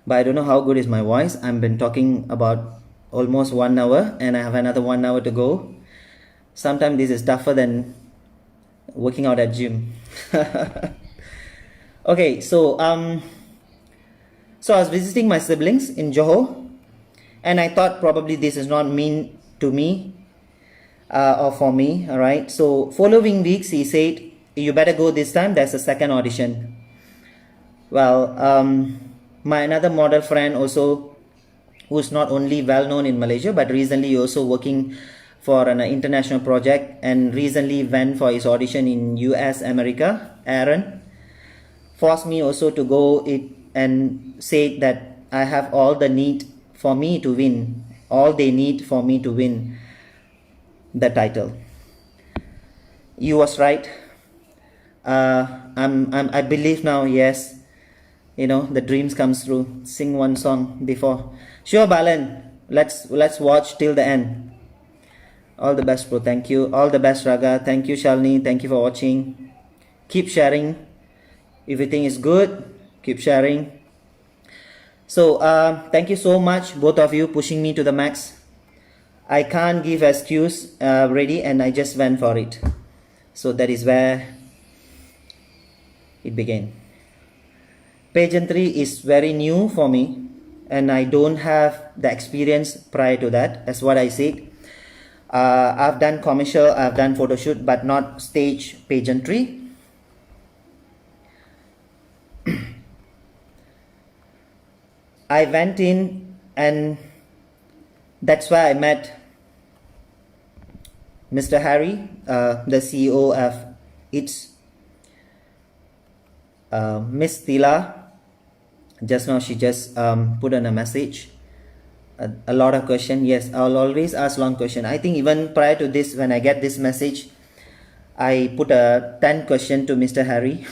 But I don't know how good is my voice. I've been talking about almost 1 hour and I have another 1 hour to go. Sometimes this is tougher than working out at gym. Okay, so I was visiting my siblings in Johor, and I thought probably this is not mean to me or for me. All right, so following weeks he said, you better go this time, there's a second audition. Well, my another model friend also, who's not only well known in Malaysia but recently also working for an international project and recently went for his audition in US, America, Aaron, forced me also to go it and said that I have all the need for me to win, all they need for me to win the title. You was right. I believe now, yes, the dreams comes true. Sing one song before. Sure, Balan, let's watch till the end. All the best, bro. Thank you. All the best, Raga. Thank you, Shalini. Thank you for watching. Keep sharing. Everything is good. Keep sharing. So thank you so much, both of you, pushing me to the max. I can't give excuse ready, and I just went for it. So that is where it began. Pageantry is very new for me, and I don't have the experience prior to that. That's what I said. I've done commercial, I've done photo shoot, but not stage pageantry. I went in, and that's where I met Mr. Harry, the CEO of It's, Miss Tila, just now she just put on a message. A lot of question. Yes, I'll always ask long question. I think even prior to this, when I get this message, I put a 10 question to Mr. Harry,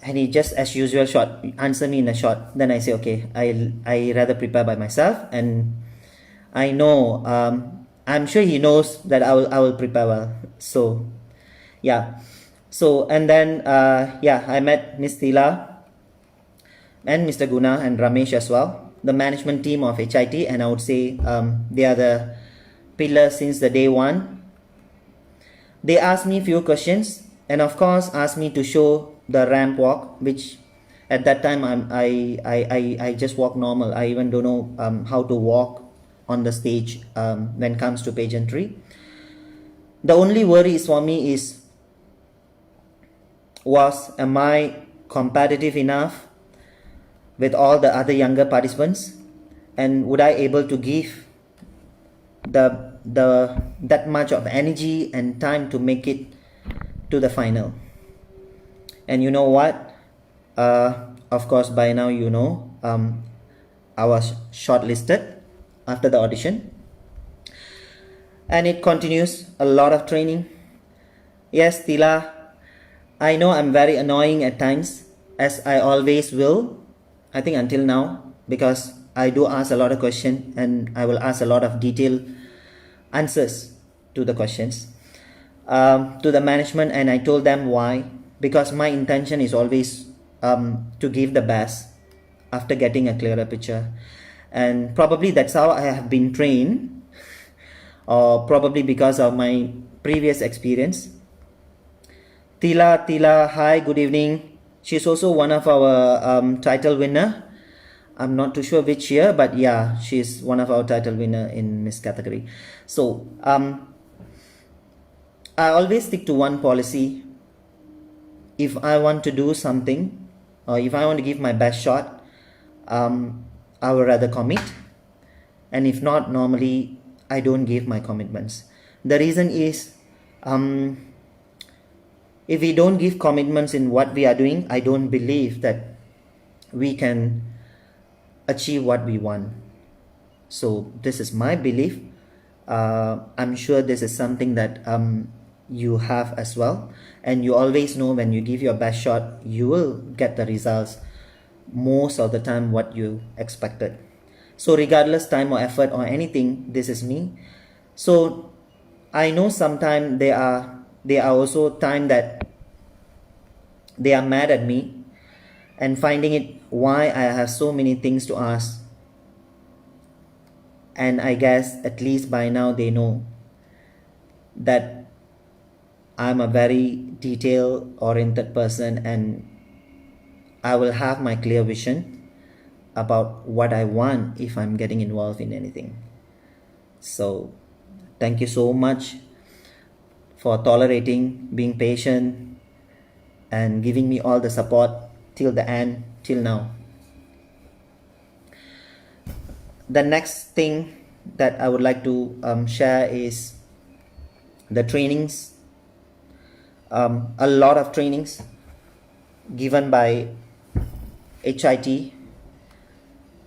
and he just as usual short answer me in a short. Then I say, okay, I rather prepare by myself, and I know I'm sure he knows that I will prepare well. So yeah, so and then yeah, I met Miss Tila and Mr. Guna and Ramesh as well, the management team of HIT, and I would say they are the pillars since the day one. They asked me few questions, and of course asked me to show the ramp walk, which at that time I just walk normal. I even don't know how to walk on the stage when it comes to pageantry. The only worry is for me was am I competitive enough with all the other younger participants, and would I able to give that much of energy and time to make it to the final. And you know what, of course by now you know I was shortlisted after the audition, and it continues a lot of training. Yes, Tila, I know I'm very annoying at times, as I always will, I think until now, because I do ask a lot of questions and I will ask a lot of detailed answers to the questions to the management, and I told them why. Because my intention is always to give the best after getting a clearer picture, and probably that's how I have been trained, or probably because of my previous experience. Tila, hi, good evening. She's also one of our title winner. I'm not too sure which year, but yeah, she's one of our title winner in Miss category. So I always stick to one policy. If I want to do something, or if I want to give my best shot, I would rather commit. And if not, normally I don't give my commitments. The reason is, if we don't give commitments in what we are doing, I don't believe that we can achieve what we want. So this is my belief. I'm sure this is something that you have as well, and you always know when you give your best shot, you will get the results most of the time what you expected. So regardless time or effort or anything, this is me. So I know sometimes there are also time that they are mad at me and finding it why I have so many things to ask. And I guess at least by now they know that I'm a very detail oriented person, and I will have my clear vision about what I want if I'm getting involved in anything. So thank you so much for tolerating, being patient, and giving me all the support till the end, till now. The next thing that I would like to share is the trainings. A lot of trainings given by HIT.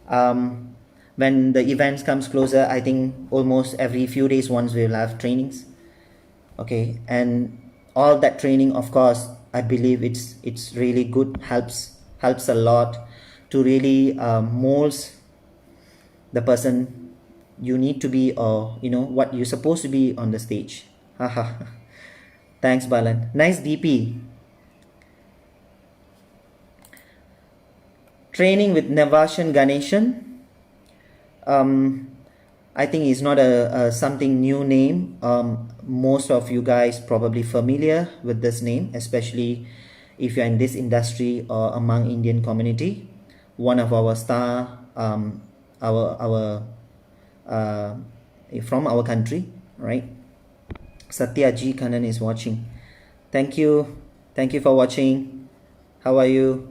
When the events comes closer, I think almost every few days once we will have trainings. Okay, and all that training, of course, I believe it's really good, helps a lot to really molds the person you need to be, or you know what you're supposed to be on the stage. Haha. Thanks, Balan. Nice DP. Training with Navashan Ganeshan. I think it's not a something new name. Most of you guys probably familiar with this name, especially if you're in this industry or among Indian community. One of our star, our from our country, right? Satya G Kanan is watching. Thank you for watching. How are you?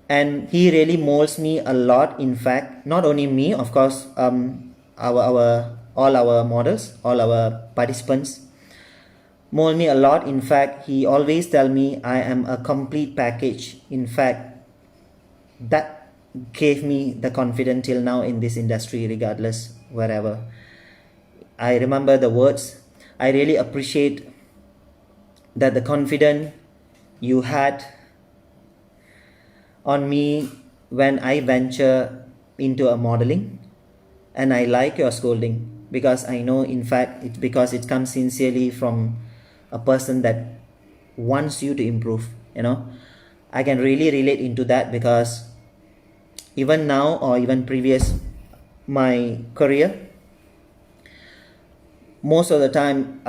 And he really molds me a lot. In fact, not only me, of course, all our models, all our participants mold me a lot. In fact, he always tell me I am a complete package. In fact, that gave me the confidence till now in this industry, regardless wherever. I remember the words. I really appreciate that the confidence you had on me when I venture into a modeling, and I like your scolding because I know, in fact, it's because it comes sincerely from a person that wants you to improve. I can really relate into that, because even now or even previous my career, most of the time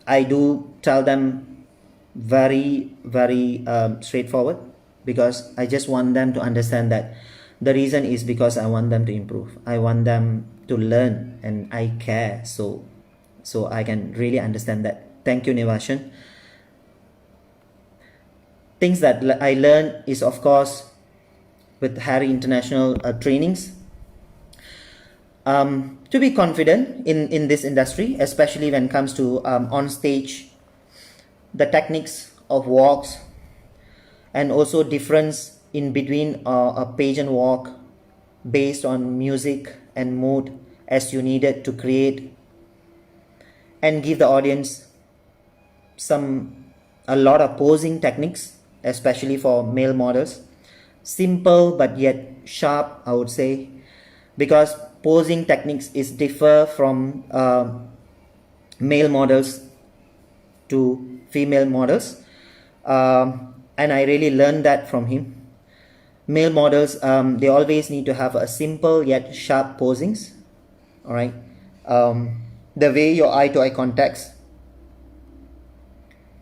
I do tell them very straightforward, because I just want them to understand that the reason is because I want them to improve. I want them to learn, and I care. So I can really understand that. Thank you, Nivashan. Things that I learned is, of course, with Harry International trainings, to be confident in this industry, especially when it comes to on stage, the techniques of walks, and also difference in between a pageant walk based on music and mood as you needed to create and give the audience a lot of posing techniques, especially for male models. Simple but yet sharp, I would say, because posing techniques is differ from male models to female models, and I really learned that from him. Male models, they always need to have a simple yet sharp posings. All right, the way your eye-to-eye contacts,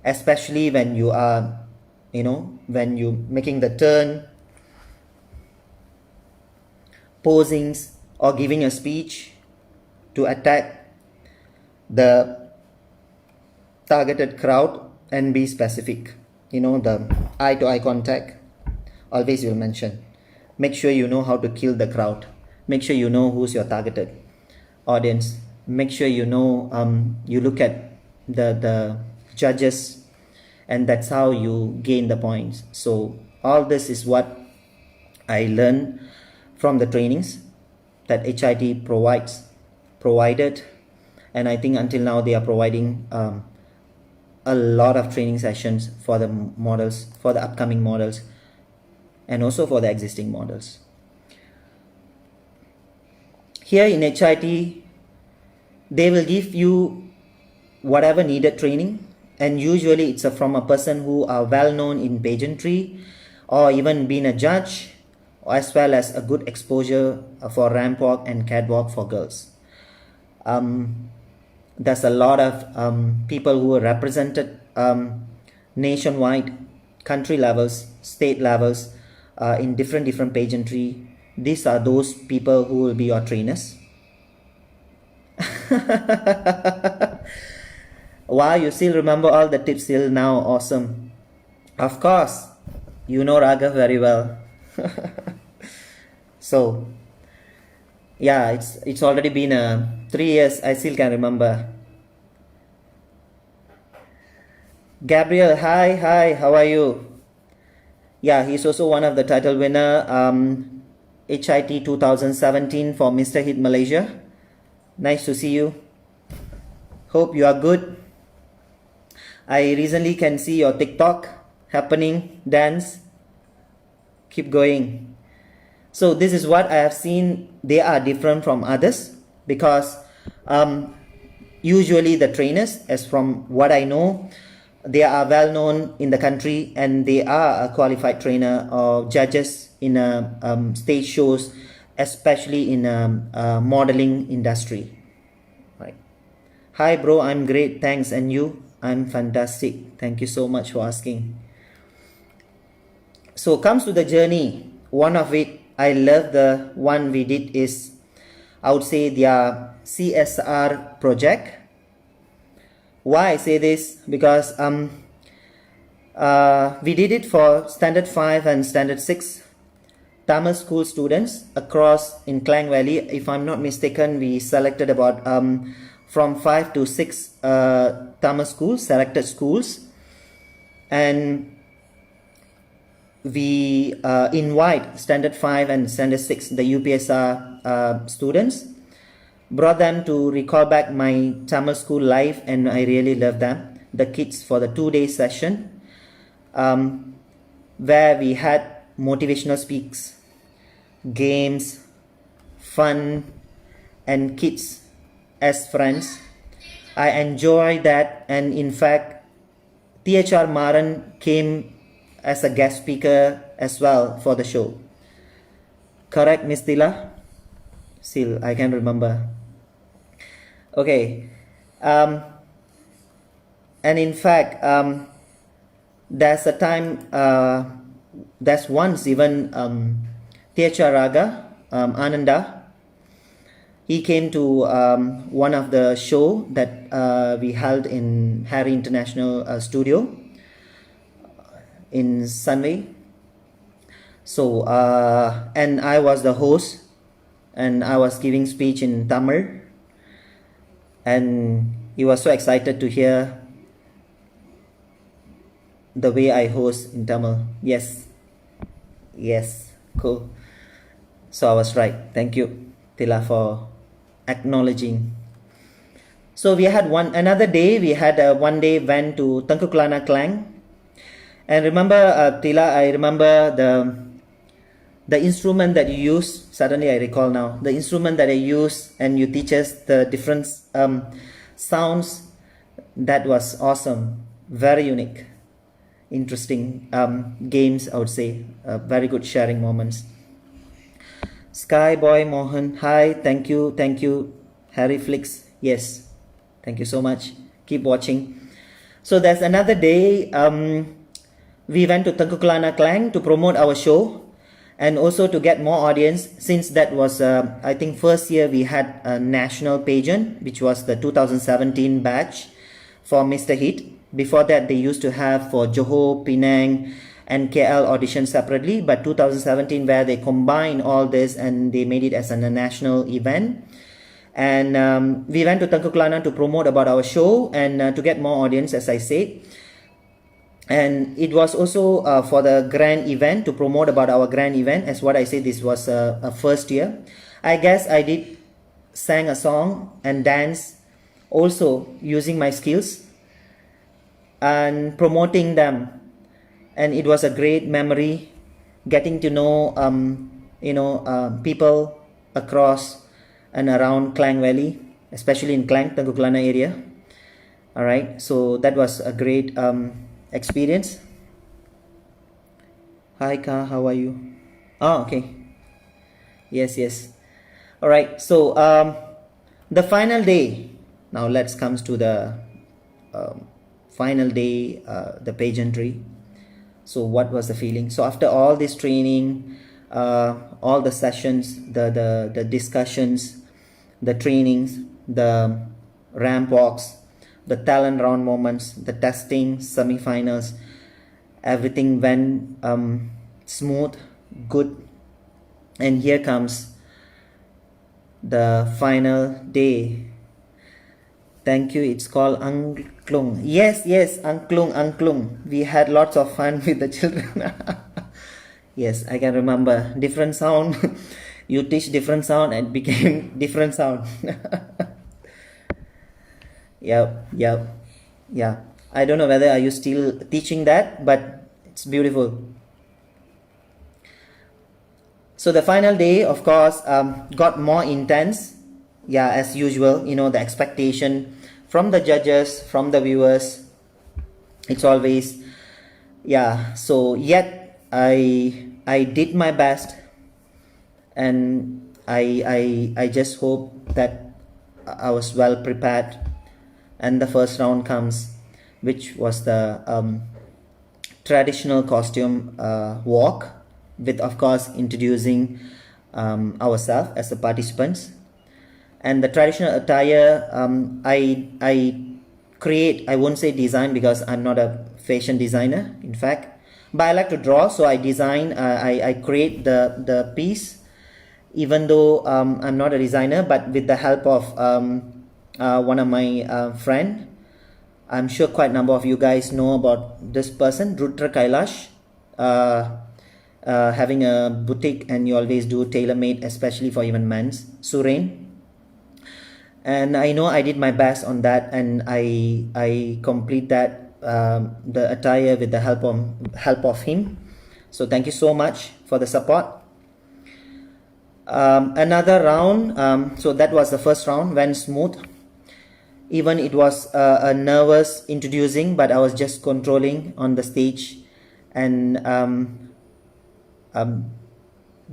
especially when you are, when you making the turn, posings, or giving a speech to attack the targeted crowd and be specific. The eye-to-eye contact, always will mention. Make sure you know how to kill the crowd. Make sure you know who's your targeted audience. Make sure you know, you look at the judges, and that's how you gain the points. So all this is what I learned from the trainings that HIT provided, and I think until now they are providing a lot of training sessions for the models, for the upcoming models, and also for the existing models. Here in HIT, they will give you whatever needed training, and usually it's from a person who are well known in pageantry, or even being a judge, as well as a good exposure for ramp walk and catwalk for girls. There's a lot of people who are represented nationwide, country levels, state levels, in different pageantry. These are those people who will be your trainers. Wow, you still remember all the tips till now. Awesome. Of course, you know Ragav very well. So yeah, it's already been 3 years. I still can remember. Gabriel, hi, how are you? Yeah, he's also one of the title winner, HIT 2017 for Mr. Hit Malaysia. Nice to see you. Hope you are good. I recently can see your TikTok happening, dance. Keep going. So this is what I have seen. They are different from others, because usually the trainers, as from what I know, they are well known in the country, and they are a qualified trainer or judges in stage shows, especially in modeling industry. Right. Hi bro, I'm great, thanks. And you? I'm fantastic. Thank you so much for asking. So comes to the journey. One of it, I love the one we did is, I would say, their CSR project. Why I say this? Because we did it for standard 5 and standard 6 Tamil school students across in Klang Valley. If I'm not mistaken, we selected about from 5 to 6 Tamil schools, selected schools, and we invite standard 5 and standard 6, the UPSR students, brought them to recall back my Tamil school life, and I really love them, the kids, for the 2-day session where we had motivational speaks, games, fun, and kids as friends. I enjoy that, and in fact THR Maran came as a guest speaker as well for the show. Correct, Miss Tila? Still, I can remember. Okay. And in fact, there's a time, there's once even THR Raga, Ananda, he came to one of the show that we held in Harry International Studio in Sunway. So and I was the host, and I was giving speech in Tamil, and he was so excited to hear the way I host in Tamil. Yes, cool. So I was right. Thank you, Tila, for acknowledging. So we had another day. We had one day went to Tangkuklana Klang. And remember, Tila, I remember the instrument that you use. Suddenly I recall now. The instrument that I use, and you teach us the different sounds. That was awesome. Very unique. Interesting games, I would say. Very good sharing moments. Skyboy Mohan, hi, thank you. Harry Flicks, yes, thank you so much. Keep watching. So there's another day. We went to Tangkuklana Klang to promote our show, and also to get more audience, since that was I think first year we had a national pageant, which was the 2017 batch for Mr. Hit. Before that they used to have for Johor, Penang and KL audition separately, but 2017 where they combined all this and they made it as a national event. And we went to Tangkuklana to promote about our show and to get more audience, as I said. And it was also for the grand event, to promote about our grand event. As what I said, this was a first year. I guess I did sang a song and dance also, using my skills and promoting them. And it was a great memory, getting to know people across and around Klang Valley, especially in Klang, Tangkuklana area. All right, so that was a great experience. Hi Ka, how are you? Oh, okay. Yes. All right, so the final day. Now let's come to the final day, the pageantry. So what was the feeling? So after all this training, all the sessions, the discussions, the trainings, the ramp walks, the talent round moments, the testing, semi-finals, everything went smooth, good. And here comes the final day. Thank you. It's called Angklung. Yes, Angklung. We had lots of fun with the children. Yes, I can remember. Different sound. You teach different sound and it became different sound. Yep. Yeah. I don't know whether are you still teaching that, but it's beautiful. So the final day, of course, got more intense. Yeah, as usual, the expectation from the judges, from the viewers, it's always, yeah. So yet I did my best, and I just hope that I was well prepared. And the first round comes, which was the traditional costume walk, with of course introducing ourselves as the participants. And the traditional attire, I create, I won't say design because I'm not a fashion designer. In fact, but I like to draw, so I design, I create the piece, even though I'm not a designer, but with the help of one of my friend. I'm sure quite a number of you guys know about this person, Rudra Kailash, having a boutique, and you always do tailor-made, especially for even men's. Suren. And I know I did my best on that, and I complete that the attire with the help of him. So thank you so much for the support. Another round, so that was the first round, went smooth. Even it was a nervous introducing, but I was just controlling on the stage, and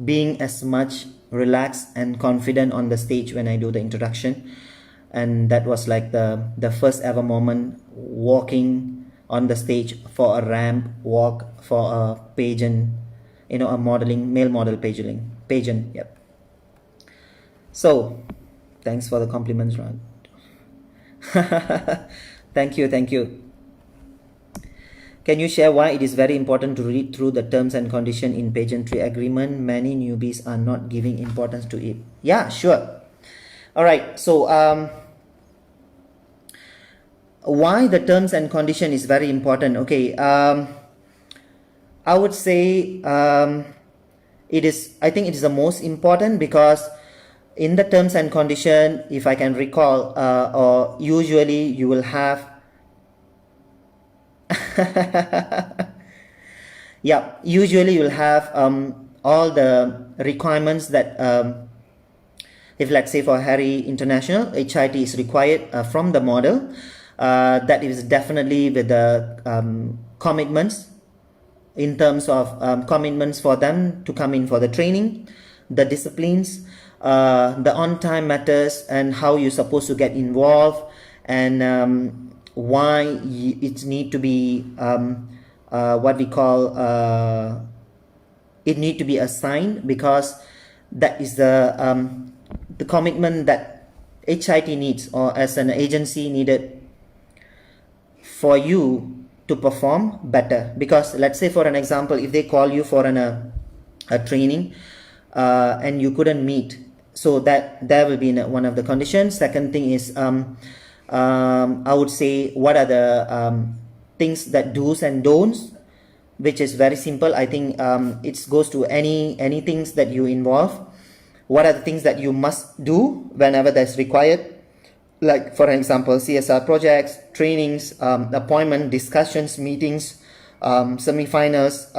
being as much relaxed and confident on the stage when I do the introduction. And that was like the first ever moment walking on the stage for a ramp walk for a pageant, a modeling, male model pageant. Yep. So thanks for the compliments, Rag. Thank you. Can you share why it is very important to read through the terms and conditions in pageantry agreement? Many newbies are not giving importance to it. Yeah, sure. All right. So why the terms and condition is very important? Okay. I would say I think it is the most important, because in the terms and condition, if I can recall, or usually you will have yeah, usually you'll have all the requirements that if, let's say, for Harry International, HIT is required from the model. That is definitely with the commitments, in terms of commitments for them to come in for the training, the disciplines, the on-time matters, and how you're supposed to get involved, and why it need to be what we call it need to be assigned, because that is the commitment that HIT needs, or as an agency needed, for you to perform better. Because let's say, for an example, if they call you for a training and you couldn't meet, so that there will be one of the conditions. Second thing is I would say, what are the things that do's and don'ts, which is very simple. I think it goes to any things that you involve. What are the things that you must do whenever that's required? Like, for example, CSR projects, trainings, appointment, discussions, meetings, semi-finals,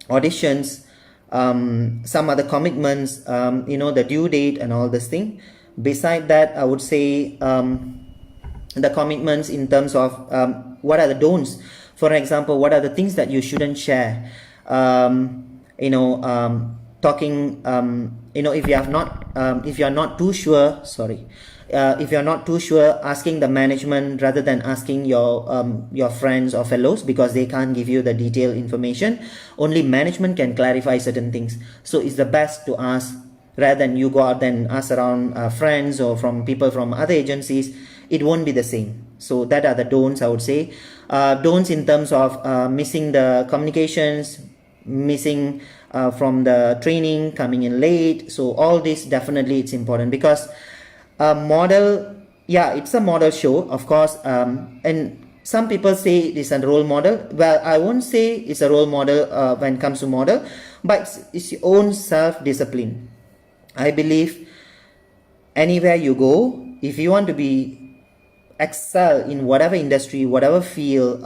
auditions, some other commitments, the due date and all this thing. Beside that, I would say the commitments in terms of what are the don'ts. For example, what are the things that you shouldn't share? Talking, if you're not too sure, if you're not too sure, asking the management rather than asking your friends or fellows, because they can't give you the detailed information. Only management can clarify certain things. So it's the best to ask, rather than you go out and ask around friends or from people from other agencies. It won't be the same. So that are the don'ts, I would say. Don'ts in terms of missing the communications, missing from the training, coming in late. So all this, definitely it's important, because model, yeah, it's a model show, of course, and some people say it is a role model. Well, I won't say it's a role model when it comes to model, but it's your own self-discipline. I believe anywhere you go, if you want to be excel in whatever industry, whatever field,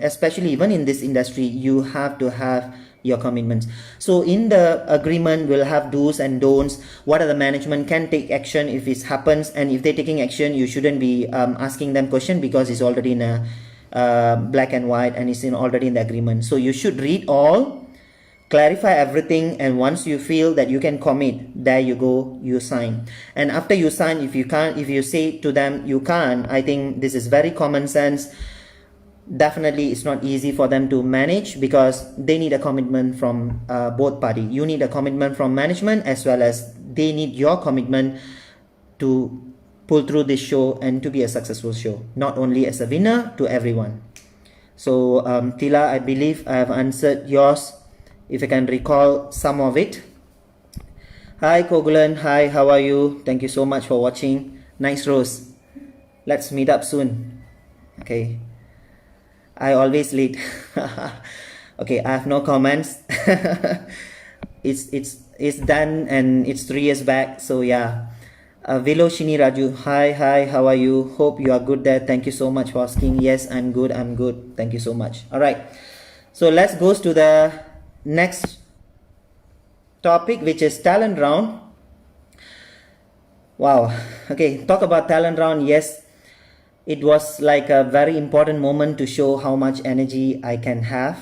especially even in this industry, you have to have your commitments. So in the agreement, we'll have do's and don'ts. What are the management can take action if it happens, and if they're taking action, you shouldn't be asking them question, because it's already in a black and white, and it's already in the agreement. So you should read all, clarify everything, and once you feel that you can commit, there you go, you sign. And after you sign, if you say to them you can't, I think this is very common sense. Definitely it's not easy for them to manage, because they need a commitment from both parties. You need a commitment from management, as well as they need your commitment to pull through this show and to be a successful show, not only as a winner, to everyone. So Tila, I believe I have answered yours, if I can recall some of it. Hi Kogulan, hi, how are you? Thank you so much for watching. Nice Rose. Let's meet up soon. Okay. I always late. Okay, I have no comments. It's done and it's 3 years back. So yeah. Viloshini Raju, hi, how are you? Hope you are good there. Thank you so much for asking. Yes, I'm good. Thank you so much. All right. So let's go to the next topic, which is talent round. Wow. Okay, talk about talent round. Yes, it was like a very important moment to show how much energy I can have.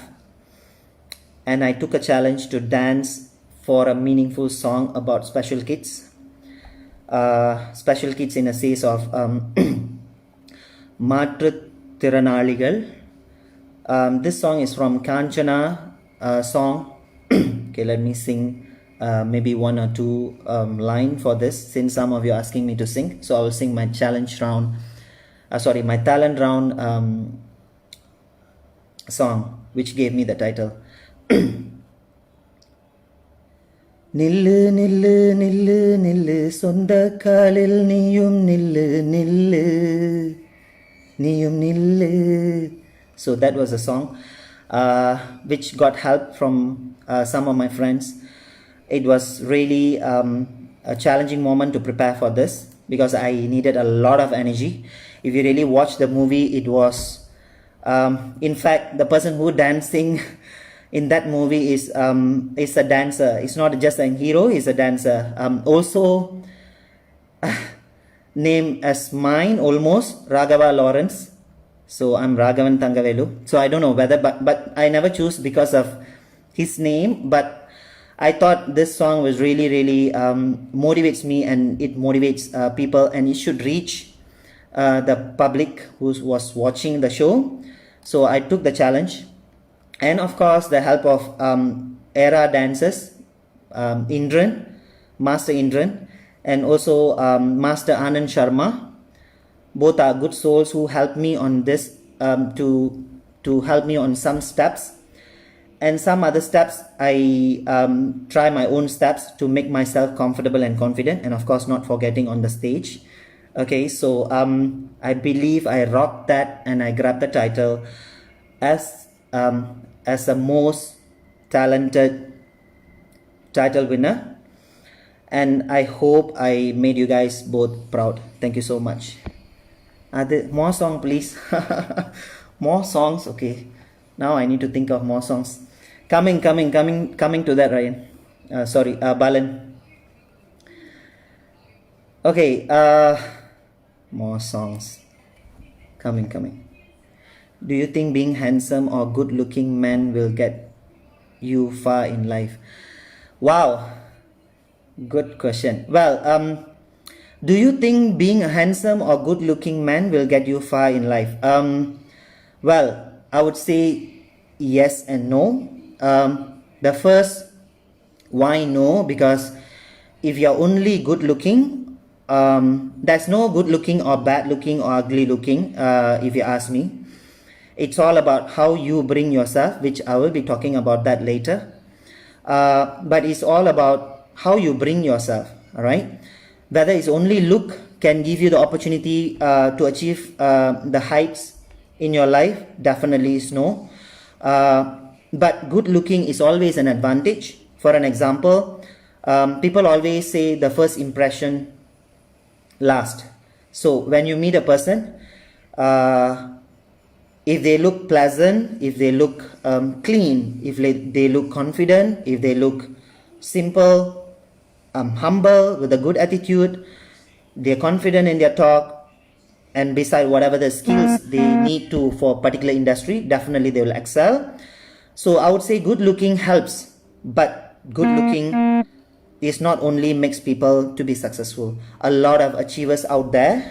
And I took a challenge to dance for a meaningful song about special kids. Special kids in a sense of Matruthiranaaligal. This song is from Kanchana song. Okay, let me sing maybe 1 or 2 line for this, since some of you are asking me to sing. So I will sing my challenge round, my talent round song, which gave me the title. நில்லு நில்லு நில்லு நில்லு சொந்த காலில் நீயும் நில்லு நில்லு நீயும் நில்லு. So that was a song which got help from some of my friends. It was really a challenging moment to prepare for this, because I needed a lot of energy. If you really watch the movie, it was in fact, the person who dancing in that movie is a dancer. It's not just a hero, he's a dancer. Also name as mine almost, Ragava Lawrence. So I'm Ragavan Thangavelu. So I don't know whether, but I never choose because of his name, but I thought this song was really motivates me, and it motivates people, and it should reach the public who was watching the show. So I took the challenge, and of course the help of era dancers, Indran, Master Indran, and also Master Anand Sharma. Both are good souls who helped me on this, to help me on some steps, and some other steps I try my own steps to make myself comfortable and confident, and of course not forgetting on the stage. Okay, so I believe I rocked that, and I grabbed the title as the most talented title winner, and I hope I made you guys both proud. Thank you so much. More song please. More songs. Okay, now I need to think of more songs. Coming to that, Ryan. Balan. Okay, more songs. Coming. Do you think being handsome or good looking man will get you far in life? Wow, good question. Well, do you think being a handsome or good looking man will get you far in life? Well, I would say yes and no. The first, why no? Because if you're only good looking, there's no good looking or bad looking or ugly looking, if you ask me. It's all about how you bring yourself, which I will be talking about that later. But it's all about how you bring yourself, all right? Whether it's only look can give you the opportunity to achieve the heights in your life, definitely is no. But good looking is always an advantage. For an example, people always say the first impression last. So when you meet a person, if they look pleasant, if they look clean, if they look confident, if they look simple, humble, with a good attitude, they're confident in their talk, and beside whatever the skills they need to for a particular industry, definitely they will excel. So I would say good looking helps, but good looking is not only makes people to be successful. A lot of achievers out there,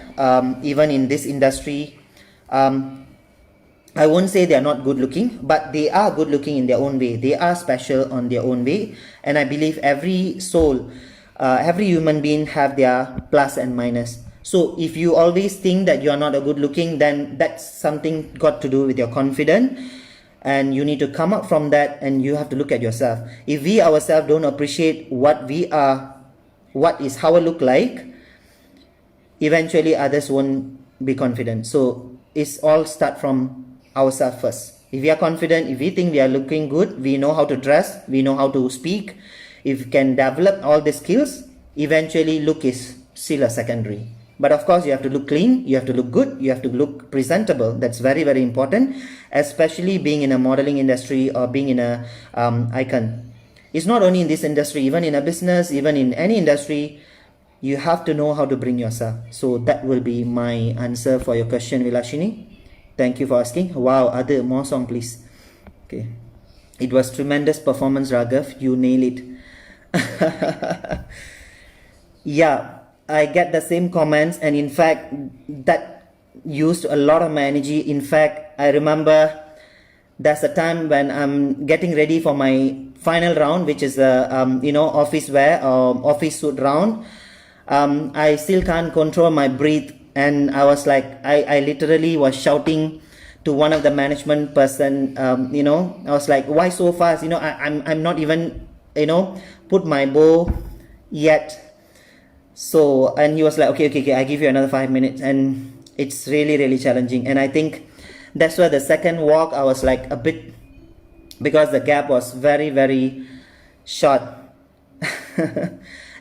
even in this industry, I won't say they are not good looking, but they are good looking in their own way. They are special on their own way, and I believe every soul, every human being have their plus and minus. So if you always think that you are not a good looking, then that's something got to do with your confidence, and you need to come up from that, and you have to look at yourself. If we ourselves don't appreciate what we are, what is how we look like, eventually others won't be confident. So it's all start from ourselves first. If we are confident, if we think we are looking good, we know how to dress, we know how to speak, if we can develop all the skills, eventually look is still a secondary. But of course, you have to look clean, you have to look good, you have to look presentable. That's very, very important, especially being in a modeling industry or being in a icon. It's not only in this industry, even in a business, even in any industry, you have to know how to bring yourself. So that will be my answer for your question, Vilashini. Thank you for asking. Wow, other more song, please. Okay. It was tremendous performance, Ragav. You nail it. Yeah, I get the same comments, and in fact that used a lot of my energy. In fact, I remember there's a time when I'm getting ready for my final round, which is a office wear or office suit round. I still can't control my breath, and I was like, I literally was shouting to one of the management person. I was like, why so fast? I'm not even put my bow yet. So, and he was like, okay, I give you another 5 minutes. And it's really, really challenging. And I think that's why the second walk, I was like a bit, because the gap was very, very short.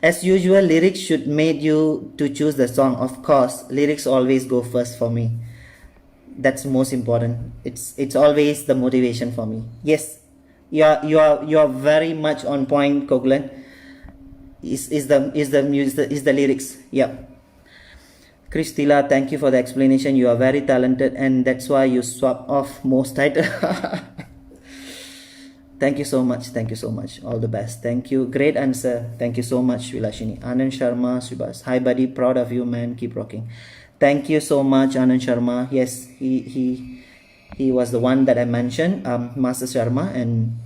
As usual, lyrics should make you to choose the song. Of course, lyrics always go first for me. That's most important. It's always the motivation for me. Yes, you are very much on point, Koglan. Is the lyrics. Yep. Christila, thank you for the explanation. You are very talented, and that's why you swap off most title. Thank you so much. Thank you so much. All the best. Thank you. Great answer. Thank you so much, Vilashini. Anand Sharma, Subhas. Hi, buddy. Proud of you, man. Keep rocking. Thank you so much, Anand Sharma. Yes, he was the one that I mentioned, Master Sharma, and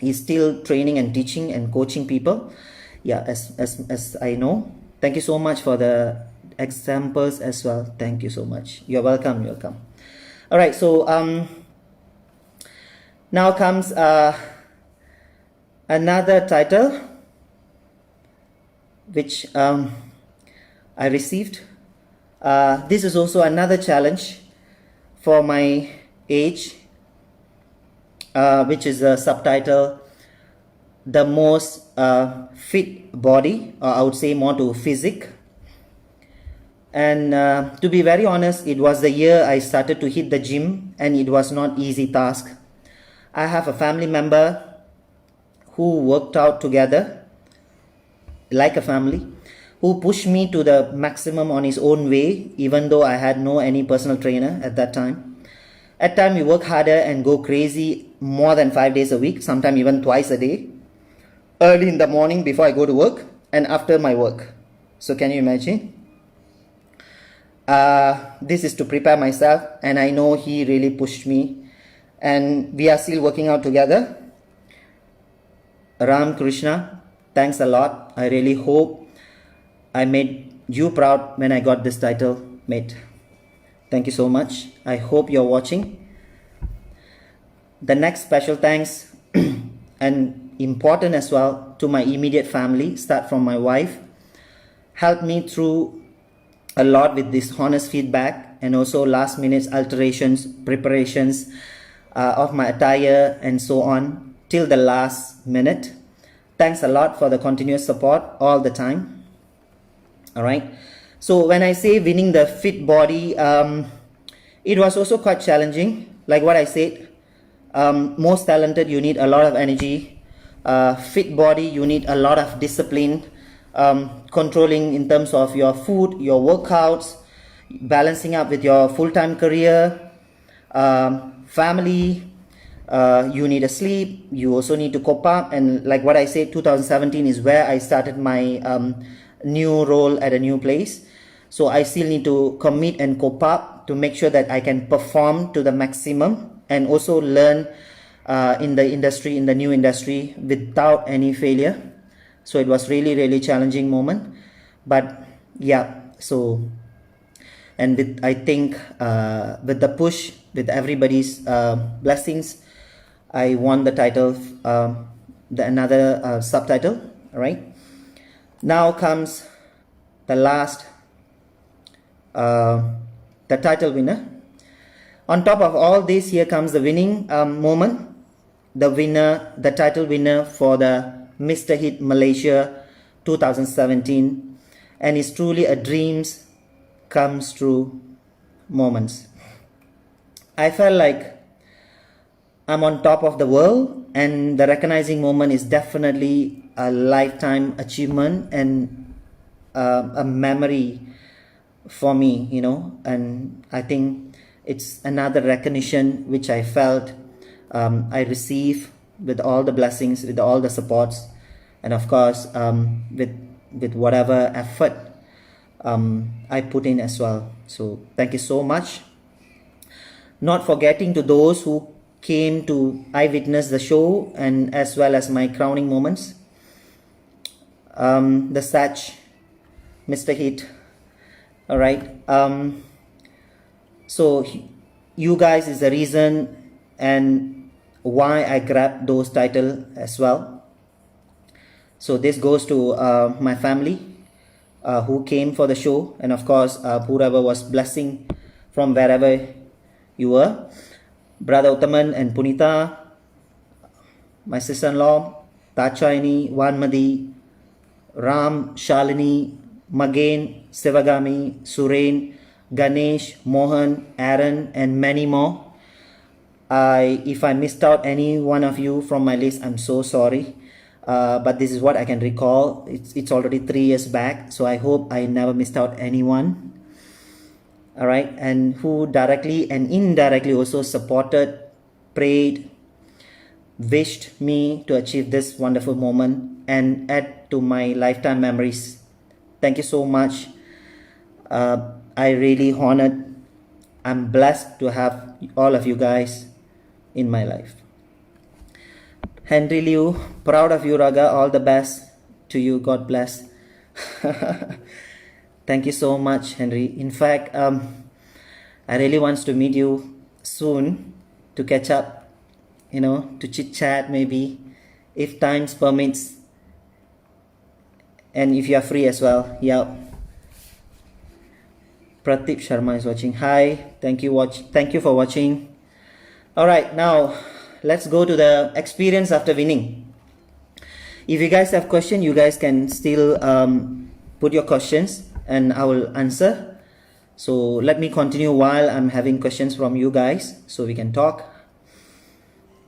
he's still training and teaching and coaching people. Yeah, as I know. Thank you so much for the examples as well. Thank you so much. You're welcome. You're welcome. All right. So now comes another title which I received. This is also another challenge for my age, which is a subtitle, the most fit body, or I would say more to physique. And to be very honest, it was the year I started to hit the gym, and it was not easy task. I have a family member who worked out together like a family, who pushed me to the maximum on his own way, even though I had no any personal trainer at that time. At time we work harder and go crazy more than 5 days a week, sometimes even twice a day, early in the morning before I go to work and after my work. So can you imagine? This is to prepare myself, and I know he really pushed me, and we are still working out together. Ram Krishna, thanks a lot. I really hope I made you proud when I got this title, mate. Thank you so much. I hope you're watching. The next special thanks and important as well to my immediate family, start from my wife, helped me through a lot with this honest feedback, and also last minute alterations, preparations of my attire and so on till the last minute. Thanks a lot for the continuous support all the time. All right. So when I say winning the fit body, it was also quite challenging. Like what I said, most talented, you need a lot of energy. Fit body, you need a lot of discipline, controlling in terms of your food, your workouts, balancing up with your full-time career, family. You need a sleep. You also need to cope up. And like what I said, 2017 is where I started my new role at a new place. So I still need to commit and cope up to make sure that I can perform to the maximum and also learn in the industry, in the new industry, without any failure. So it was really, really challenging moment. But yeah, so and with, I think, with the push, with everybody's blessings, I won the title, another subtitle. All right. Now comes the last, the title winner. On top of all this, here comes the winning moment. The winner, the title winner for the Mr. Hit Malaysia 2017, and it's truly a dreams comes true moments. I felt like I'm on top of the world, and the recognizing moment is definitely a lifetime achievement and a memory for me, you know. And I think it's another recognition which I felt I receive with all the blessings, with all the supports, and of course with whatever effort I put in as well. So thank you so much. Not forgetting to those who came to eyewitness the show, and as well as my crowning moments. The Satch, Mr. Hit. All right. So you guys is the reason and why I grabbed those titles as well. So this goes to my family who came for the show, and of course whoever was blessing from wherever you were. Brother Uttaman and Punita, my sister-in-law, Tachaini, Wanmadi, Ram, Shalini, Magen, Sivagami, Suren, Ganesh, Mohan, Aaron, and many more. If I missed out any one of you from my list, I'm so sorry. But this is what I can recall. It's already 3 years back, so I hope I never missed out anyone. All right, and who directly and indirectly also supported, prayed, wished me to achieve this wonderful moment and add to my lifetime memories. Thank you so much. I really honored. I'm blessed to have all of you guys in my life. Henry Liu, proud of you, Raga. All the best to you. God bless. Thank you so much, Henry. In fact, I really want to meet you soon to catch up, you know, to chit chat maybe, if times permits, and if you are free as well. Yeah. Pratip Sharma is watching. Hi, thank you for watching. All right, now let's go to the experience after winning. If you guys have questions, you guys can still put your questions and I will answer. So let me continue while I'm having questions from you guys so we can talk.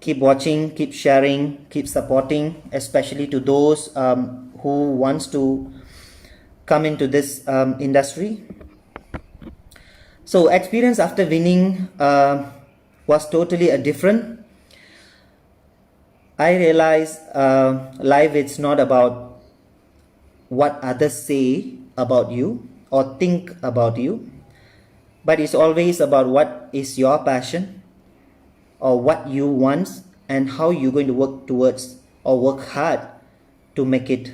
Keep watching, keep sharing, keep supporting, especially to those who wants to come into this industry. So experience after winning was totally a different. I realized life it's not about what others say about you or think about you, but it's always about what is your passion or what you want and how you're going to work towards or work hard to make it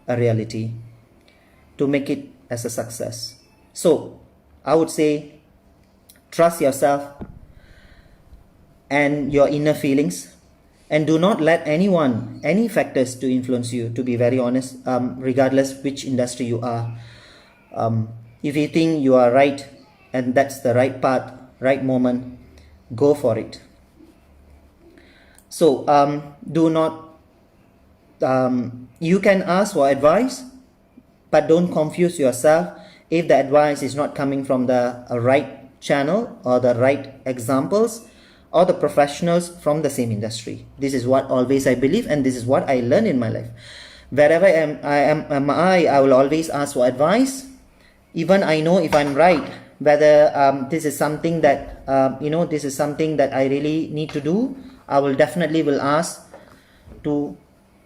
a reality, to make it as a success. So I would say trust yourself and your inner feelings, and do not let anyone, any factors to influence you, to be very honest, regardless which industry you are. If you think you are right and that's the right path, right moment, go for it. So do not, you can ask for advice, but don't confuse yourself if the advice is not coming from the right channel or the right examples or the professionals from the same industry. This is what always I believe, and this is what I learned in my life. Wherever I will always ask for advice. Even I know if I'm right, whether this is something that this is something that I really need to do, I will definitely ask to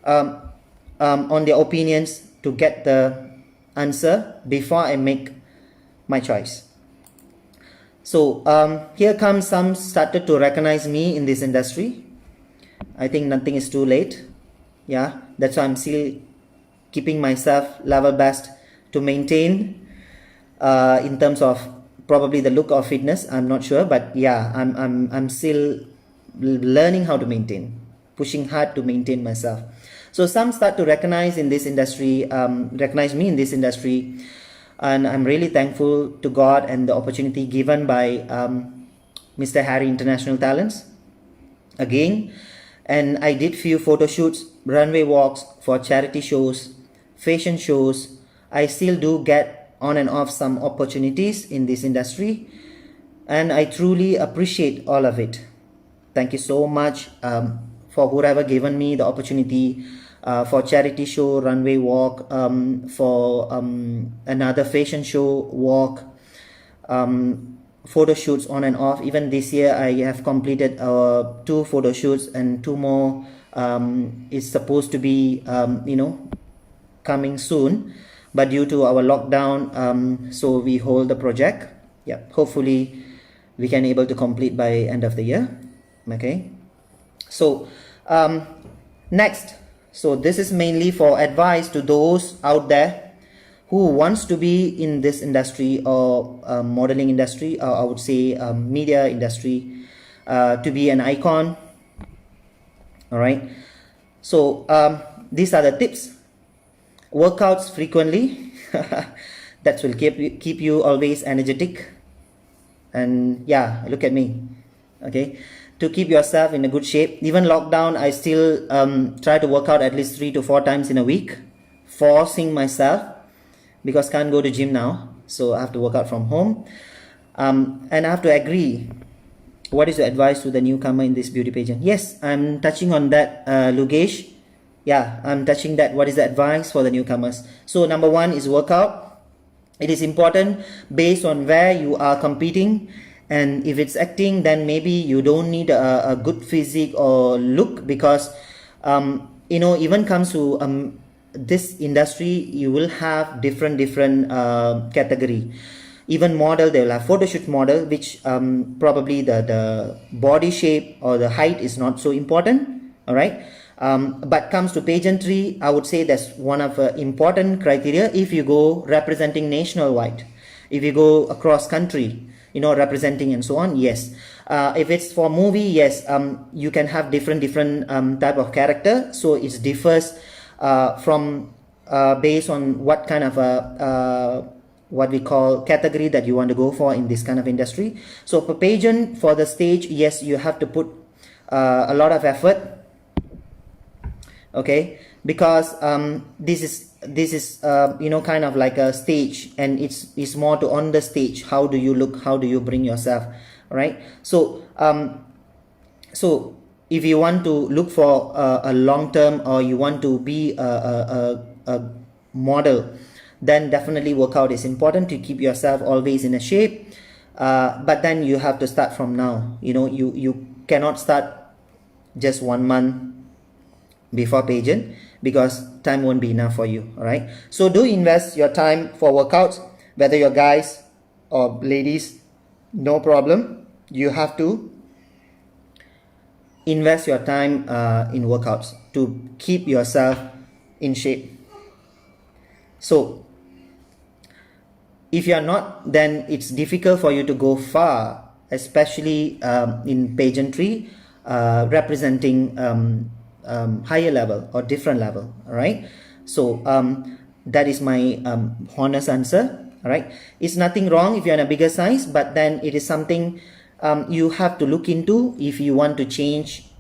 on their opinions to get the answer before I make my choice. So here comes some started to recognize me in this industry. I think nothing is too late. Yeah, that's why I'm still keeping myself level best to maintain in terms of probably the look of fitness. I'm not sure, but yeah, I'm still learning how to maintain, pushing hard to maintain myself. So some start to recognize in this industry, recognize me in this industry, and I'm really thankful to God and the opportunity given by Mr. Harry International Talents again. And I did few photo shoots, runway walks for charity shows, fashion shows. I still do get on and off some opportunities in this industry, and I truly appreciate all of it. Thank you so much for whoever given me the opportunity for charity show, runway walk, for another fashion show walk, photo shoots on and off. Even this year I have completed 2 photo shoots, and 2 more is supposed to be coming soon, but due to our lockdown, so we hold the project. Yeah, hopefully we can able to complete by end of the year. Okay, so next, so this is mainly for advice to those out there who wants to be in this industry, or modeling industry, or I would say media industry, to be an icon. All right, so these are the tips. Workouts frequently. That will keep you always energetic. And yeah, look at me. Okay, to keep yourself in a good shape. Even lockdown, I still try to work out at least 3 to 4 times in a week, forcing myself, because can't go to gym now, so I have to work out from home. And I have to agree, what is your advice to the newcomer in this beauty pageant? Yes, I'm touching on that, Lugesh. Yeah, I'm touching that. What is the advice for the newcomers? So number 1 is workout. It is important based on where you are competing. And if it's acting, then maybe you don't need a good physique or look, because even comes to this industry, you will have different category. Even model, they will have photo shoot model, which probably the body shape or the height is not so important. All right, but comes to pageantry, I would say that's one of important criteria. If you go representing nationwide, if you go across country, representing and so on, yes. If it's for movie, yes, you can have different type of character, so it differs from based on what kind of what we call category that you want to go for in this kind of industry. So for pageant, for the stage, yes, you have to put a lot of effort. Okay, because this is kind of like a stage, and it's more to on the stage, how do you look, how do you bring yourself, right? So so if you want to look for a long term, or you want to be a model, then definitely workout is important to keep yourself always in a shape. But then you have to start from now. You cannot start just 1 month before pageant, because time won't be enough for you. All right, so do invest your time for workouts, whether you're guys or ladies, no problem. You have to invest your time in workouts to keep yourself in shape. So if you are not, then it's difficult for you to go far, especially in pageantry, representing higher level or different level. All right, so that is my honest answer. All right, it's nothing wrong if you're in a bigger size, but then it is something you have to look into. If you want to change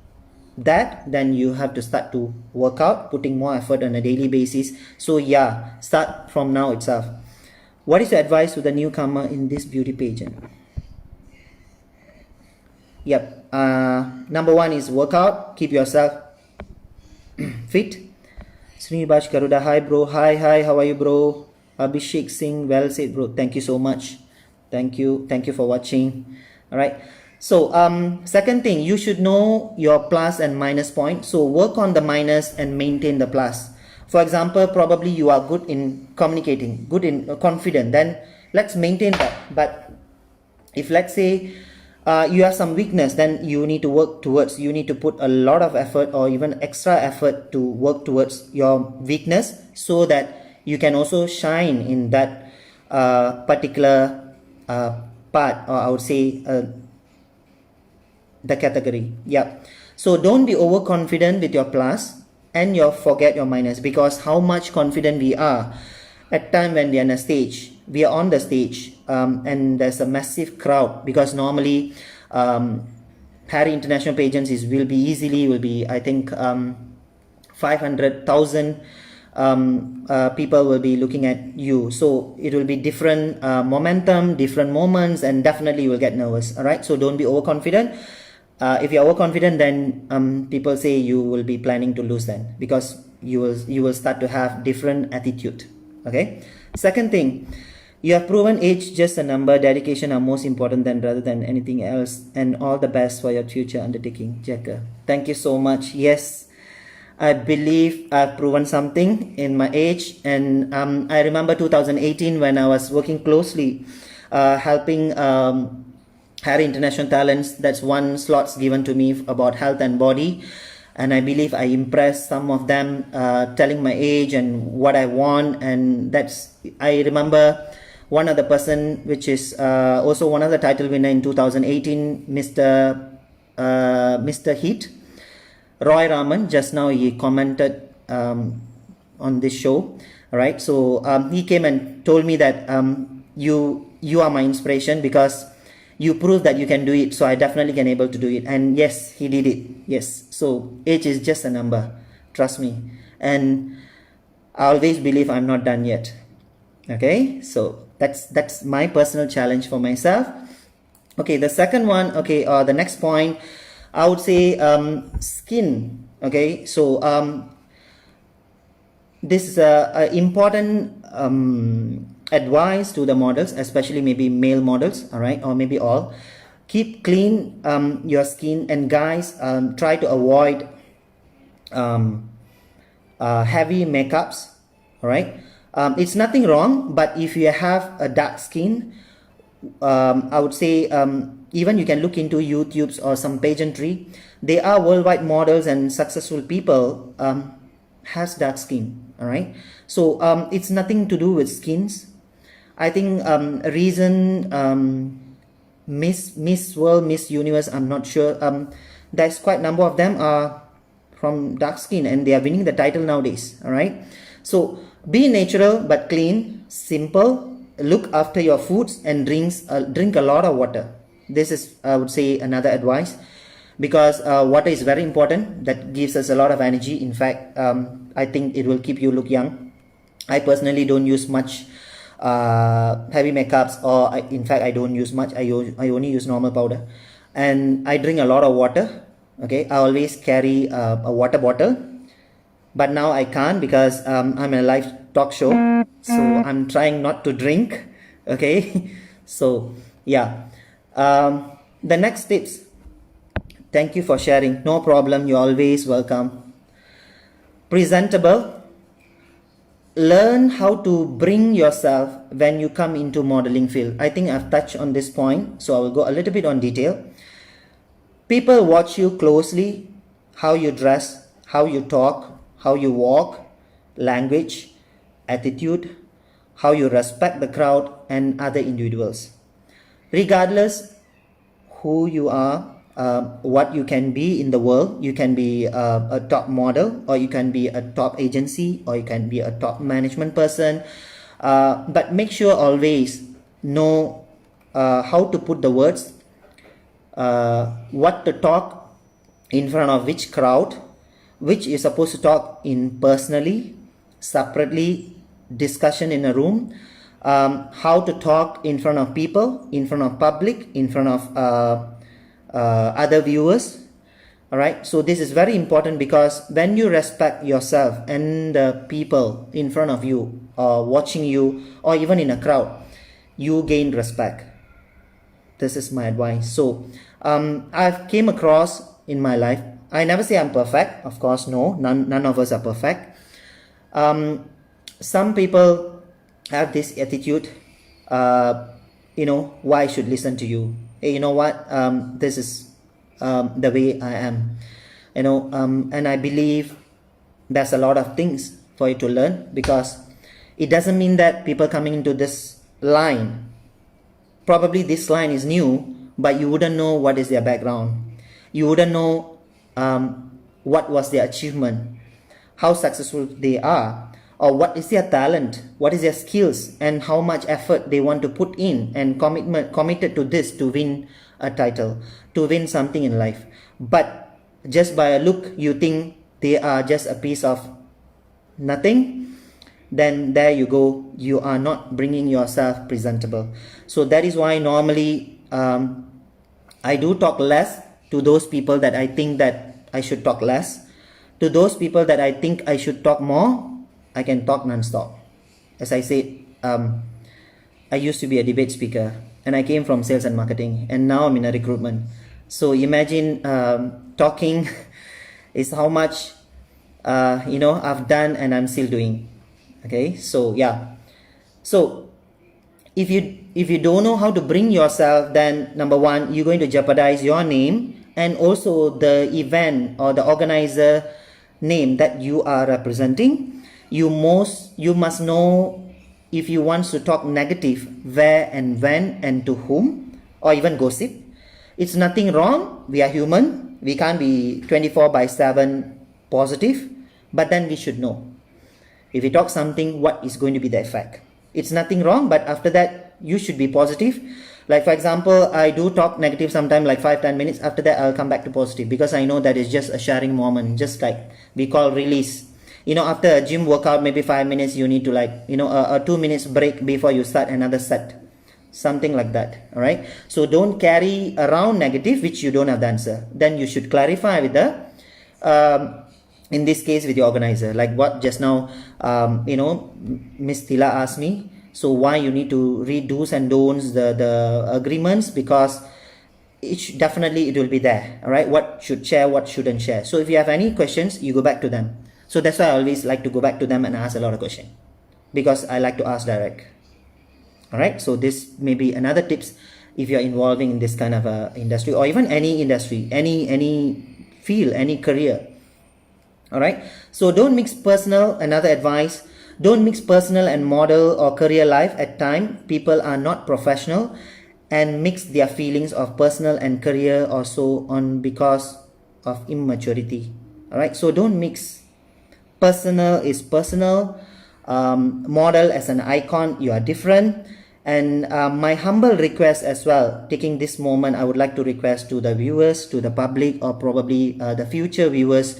that, then you have to start to work out, putting more effort on a daily basis. So yeah, start from now itself. What is your advice to the newcomer in this beauty pageant? Yep, number 1 is workout, keep yourself fit. Srinivas Garuda, hi bro, hi, how are you bro? Abhishek Singh, well said bro, thank you so much, thank you for watching. All right, so second thing, you should know your plus and minus point. So work on the minus and maintain the plus. For example, probably you are good in communicating, good in confident, then let's maintain that. But if let's say you have some weakness, then you need to work towards, you need to put a lot of effort or even extra effort to work towards your weakness, so that you can also shine in that particular part, or I would say the category. Yeah. So don't be overconfident with your plus and forget your minus, because how much confident we are at time when we are on a stage, we are on the stage, and there's a massive crowd, because normally Harry International Pageants will be I think 500,000 people will be looking at you, so it will be different momentum, different moments, and definitely you will get nervous. All right, so don't be overconfident. If you're overconfident, then people say you will be planning to lose then, because you will start to have different attitude. Okay. Second thing, you have proven age just a number. Dedication are most important rather than anything else. And all the best for your future undertaking, Jacker. Thank you so much. Yes, I believe I've proven something in my age. And I remember 2018 when I was working closely, helping Harry International Talents. That's one slots given to me about health and body. And I believe I impressed some of them, telling my age and what I want. And I remember one other person, which is also one of the title winner in 2018, Mr. Heat, Roy Raman. Just now he commented on this show. All right, so he came and told me that you are my inspiration, because you prove that you can do it, so I definitely can able to do it. And yes, he did it. Yes, so age is just a number, trust me. And I always believe I'm not done yet. Okay, so that's my personal challenge for myself. Okay, the second one, okay, the next point, I would say skin. Okay, so this is a important advice to the models, especially maybe male models. All right, or maybe all. Keep clean your skin, and guys, try to avoid heavy makeups. All right, it's nothing wrong, but if you have a dark skin, I would say even you can look into YouTube's or some pageantry. They are worldwide models and successful people has dark skin. All right, so it's nothing to do with skins. I think reason Miss World, Miss Universe, I'm not sure. There's quite a number of them are from dark skin, and they are winning the title nowadays. All right, so be natural but clean, simple. Look after your foods and drink a lot of water. This is, I would say, another advice, because water is very important. That gives us a lot of energy. In fact, I think it will keep you look young. I personally don't use much heavy makeups, or in fact I don't use much. I only use normal powder, and I drink a lot of water. Okay, I always carry a water bottle, but now I can't, because I'm in a live talk show, so I'm trying not to drink. Okay, so yeah, the next tips. Thank you for sharing. No problem, you're always welcome. Presentable. Learn how to bring yourself when you come into modeling field. I think I've touched on this point, so I will go a little bit on detail. People watch you closely, how you dress, how you talk, how you walk, language, attitude, how you respect the crowd and other individuals. Regardless who you are, what you can be in the world, you can be a top model, or you can be a top agency, or you can be a top management person, but make sure always know how to put the words, what to talk in front of which crowd, which you're supposed to talk in personally, separately, discussion in a room, how to talk in front of people, in front of public, in front of other viewers. All right, so this is very important, because when you respect yourself and the people in front of you, or watching you, or even in a crowd, you gain respect. This is my advice. So I've came across in my life, I never say I'm perfect, of course, no, none of us are perfect. Some people have this attitude, why I should listen to you? Hey, you know what, this is the way I am, and I believe there's a lot of things for you to learn, because it doesn't mean that people coming into this line, probably this line is new, but you wouldn't know what is their background. You wouldn't know what was their achievement, how successful they are, or what is their talent, what is their skills, and how much effort they want to put in and committed to this to win a title, to win something in life. But just by a look, you think they are just a piece of nothing, then there you go, you are not bringing yourself presentable. So that is why normally I do talk less to those people that I think that I should talk less. To those people that I think I should talk more, I can talk non-stop. As I said, I used to be a debate speaker, and I came from sales and marketing, and now I'm in a recruitment. So imagine talking is how much I've done and I'm still doing. Okay, so yeah. So if you don't know how to bring yourself, then number one, you're going to jeopardize your name and also the event or the organizer name that you are representing. You must know, if you want to talk negative, where and when and to whom, or even gossip. It's nothing wrong. We are human. We can't be 24/7 positive, but then we should know. If you talk something, what is going to be the effect? It's nothing wrong, but after that, you should be positive. Like for example, I do talk negative sometimes, like 5-10 minutes. After that, I'll come back to positive, because I know that is just a sharing moment, just like we call release. After a gym workout, maybe 5 minutes, you need to a 2 minutes break before you start another set. Something like that, all right? So don't carry around negative, which you don't have the answer. Then you should clarify with the, in this case, with the organizer. Like what just now, Miss Tila asked me, so why you need to read do's and don'ts, the agreements, because definitely it will be there, all right? What should share, what shouldn't share. So if you have any questions, you go back to them. So that's why I always like to go back to them and ask a lot of questions, because I like to ask direct. All right, so this may be another tips if you're involving in this kind of industry, or even any industry, any field, any career. All right, so don't mix personal. Another advice: don't mix personal and model or career life. At time, people are not professional and mix their feelings of personal and career or so on because of immaturity. All right, so don't mix. Personal is personal. Model as an icon, you are different. And my humble request as well, taking this moment, I would like to request to the viewers, to the public, or probably the future viewers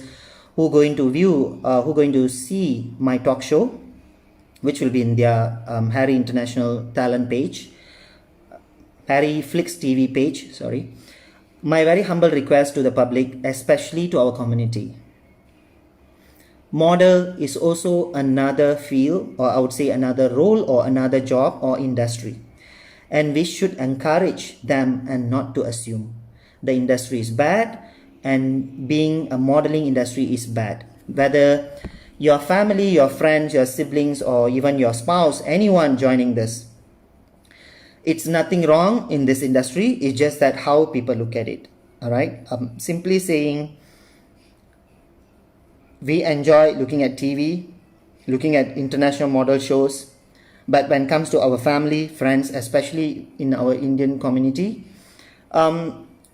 who are going to view, who are going to see my talk show, which will be in their Harry International Talent page, Harry Flicks TV page, sorry. My very humble request to the public, especially to our community. Model is also another field, or I would say another role or another job or industry. And we should encourage them and not to assume the industry is bad and being a modeling industry is bad. Whether your family, your friends, your siblings, or even your spouse, anyone joining this, it's nothing wrong in this industry. It's just that how people look at it. All right. Simply saying, we enjoy looking at TV, looking at international model shows, but when it comes to our family, friends, especially in our Indian community,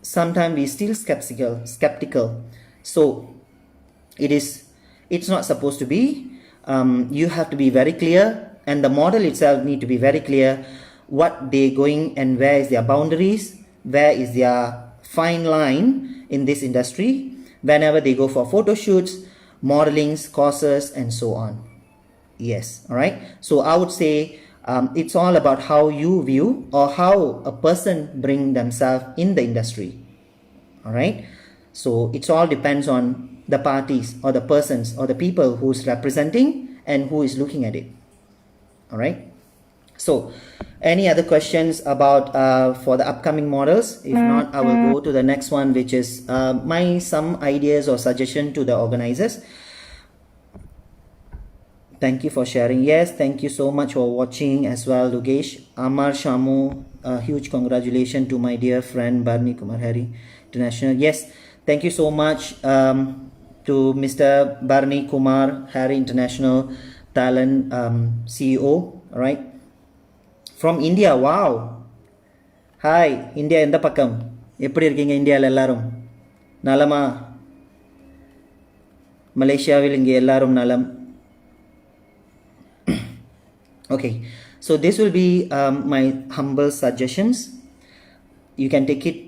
sometimes we still skeptical. So it's not supposed to be. You have to be very clear, and the model itself need to be very clear what they're going and where is their boundaries, where is their fine line in this industry whenever they go for photo shoots, modelings, courses, and so on. Yes, all right. So I would say it's all about how you view or how a person bring themselves in the industry. All right. So it all depends on the parties or the persons or the people who's representing and who is looking at it. All right. So any other questions about for the upcoming models? If not, I will go to the next one, which is some ideas or suggestion to the organizers. Thank you for sharing. Yes, thank you so much for watching as well, Lugesh. Amar Shamu, a huge congratulations to my dear friend Barney Kumar Hari International. Yes, thank you so much to Mr. Barney Kumar Hari International Talent CEO, all right, From India. Wow. Hi, India எந்த பக்கம்? எப்படி இருக்கீங்க இந்தியாவில் எல்லாரும்? நலமா? மலேசியாவில் இங்கே எல்லாரும் நலம். Okay, so this will be my humble suggestions. You can take it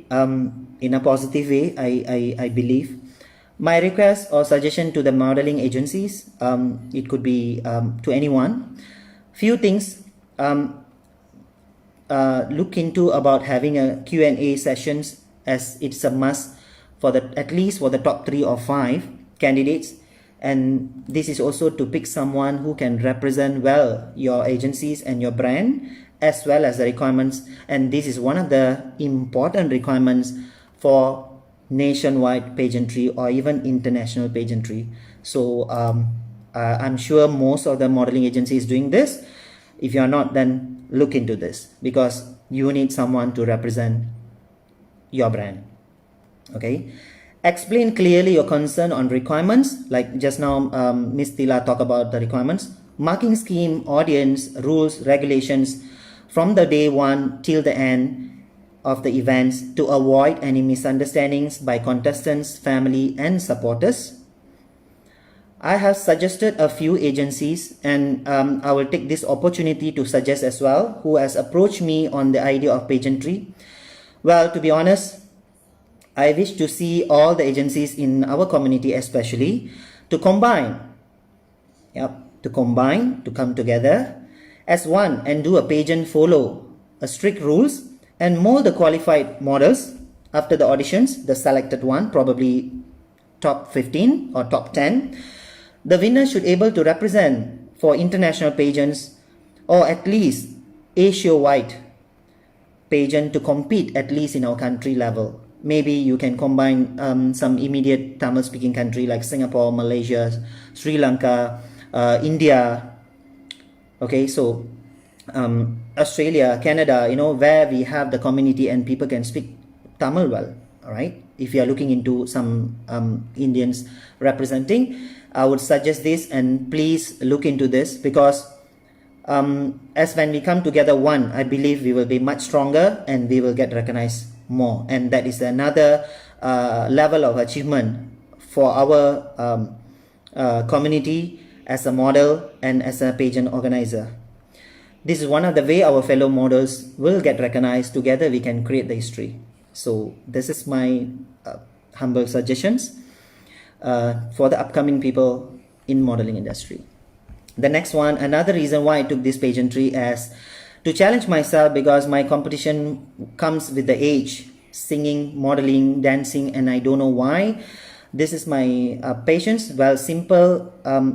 in a positive way, I believe. My request or suggestion to the modeling agencies, it could be to anyone. Few things look into about having a Q&A sessions, as it's a must for the at least for the top 3 or 5 candidates. And this is also to pick someone who can represent well your agencies and your brand, as well as the requirements. And this is one of the important requirements for nationwide pageantry or even international pageantry. So I'm sure most of the modeling agencies doing this. If you are not, then look into this, because you need someone to represent your brand. Okay, explain clearly your concern on requirements, like just now Ms. Tila talked about the requirements, marking scheme, audience, rules, regulations from the day one till the end of the events, to avoid any misunderstandings by contestants, family and supporters. I have suggested a few agencies, and I will take this opportunity to suggest as well, who has approached me on the idea of pageantry. Well, to be honest, I wish to see all the agencies in our community especially to combine, to come together as one and do a pageant, follow a strict rules and mold the qualified models after the auditions, the selected one, probably top 15 or top 10. The winner should able to represent for international pageants, or at least Asia-wide pageant, to compete at least in our country level. Maybe you can combine some immediate Tamil speaking country like Singapore, Malaysia, Sri Lanka, India. Okay, so Australia, Canada, where we have the community and people can speak Tamil well. All right, if you are looking into some Indians representing, I would suggest this, and please look into this, because as when we come together one, I believe we will be much stronger and we will get recognized more, and that is another level of achievement for our community as a model and as a pageant organizer. This is one of the way our fellow models will get recognized. Together we can create the history. So this is my humble suggestions for the upcoming people in modeling industry. The next one, another reason why I took this pageantry, as to challenge myself, because my competition comes with the age, singing, modeling, dancing, and I don't know why. This is my patience. Well, simple.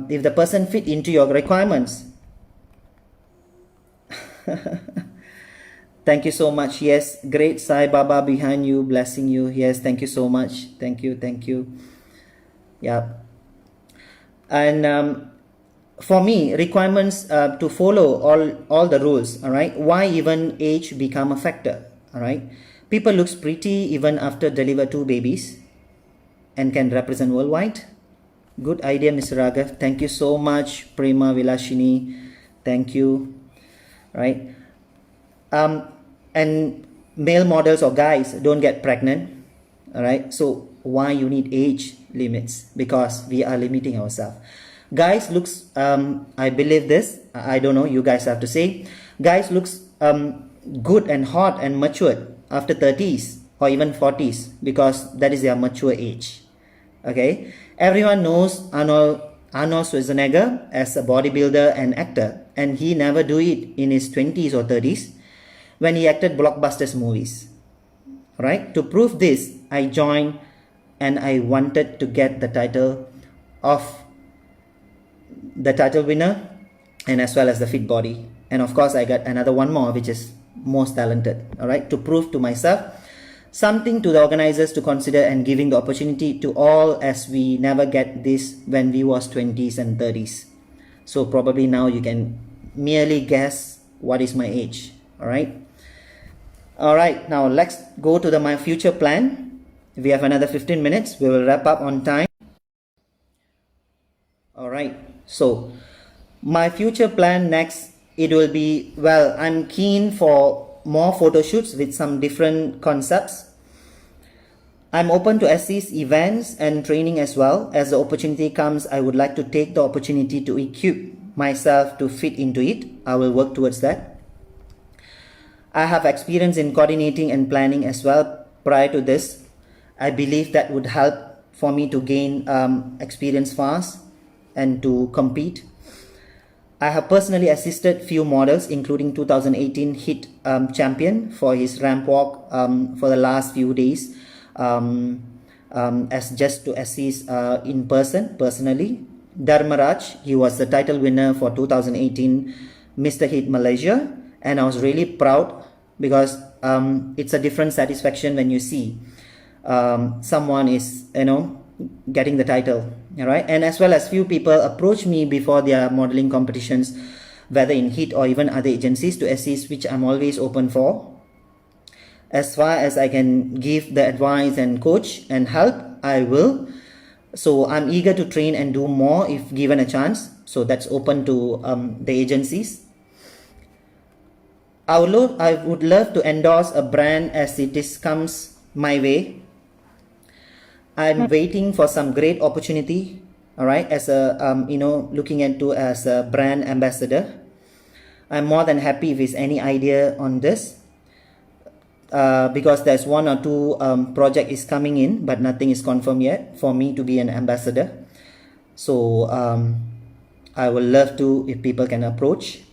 If the person fit into your requirements. Thank you so much. Yes, great. Sai Baba behind you, blessing you. Yes, thank you so much. Thank you. Yeah. And for me, requirements to follow all the rules. All right. Why even age become a factor? All right. People looks pretty even after deliver 2 babies and can represent worldwide. Good idea, Mr. Ragav. Thank you so much, Prema Vilashini. Thank you. Right. And male models or guys don't get pregnant. All right. So why you need age limits? Because we are limiting ourselves. Guys looks, I believe this, I don't know, you guys have to say, guys looks good and hot and matured after 30s or even 40s, because that is their mature age. Okay, everyone knows Arnold Schwarzenegger as a bodybuilder and actor, and he never do it in his 20s or 30s when he acted blockbusters movies. Right, to prove this, I joined and I wanted to get the title of the title winner, and as well as the fit body. And of course I got another one more, which is most talented. All right, to prove to myself, something to the organizers to consider, and giving the opportunity to all, as we never get this when we was 20s and 30s. So probably now you can merely guess what is my age. All right, now let's go to my future plan. We have another 15 minutes. We will wrap up on time. All right, so my future plan next it will be, well, I'm keen for more photo shoots with some different concepts. I'm open to assist events and training as well. As the opportunity comes, I would like to take the opportunity to equip myself to fit into it. I will work towards that. I have experience in coordinating and planning as well prior to this. I believe that would help for me to gain experience fast and to compete. I have personally assisted few models, including 2018 hit champion for his ramp walk for the last few days. As just to assist in person personally. Dharmaraj, he was the title winner for 2018 Mr. Hit Malaysia, and I was really proud because it's a different satisfaction when you see someone is getting the title, all right. And as well as few people approach me before their modeling competitions, whether in hit or even other agencies, to assist, which I'm always open for. As far as I can give the advice and coach and help, I will. So I'm eager to train and do more if given a chance. So that's open to the agencies. I would love to endorse a brand as it comes my way. I'm waiting for some great opportunity, all right, as a looking into as a brand ambassador. I'm more than happy if there's any idea on this. Because there's one or two project is coming in, but nothing is confirmed yet for me to be an ambassador. So I would love to if people can approach.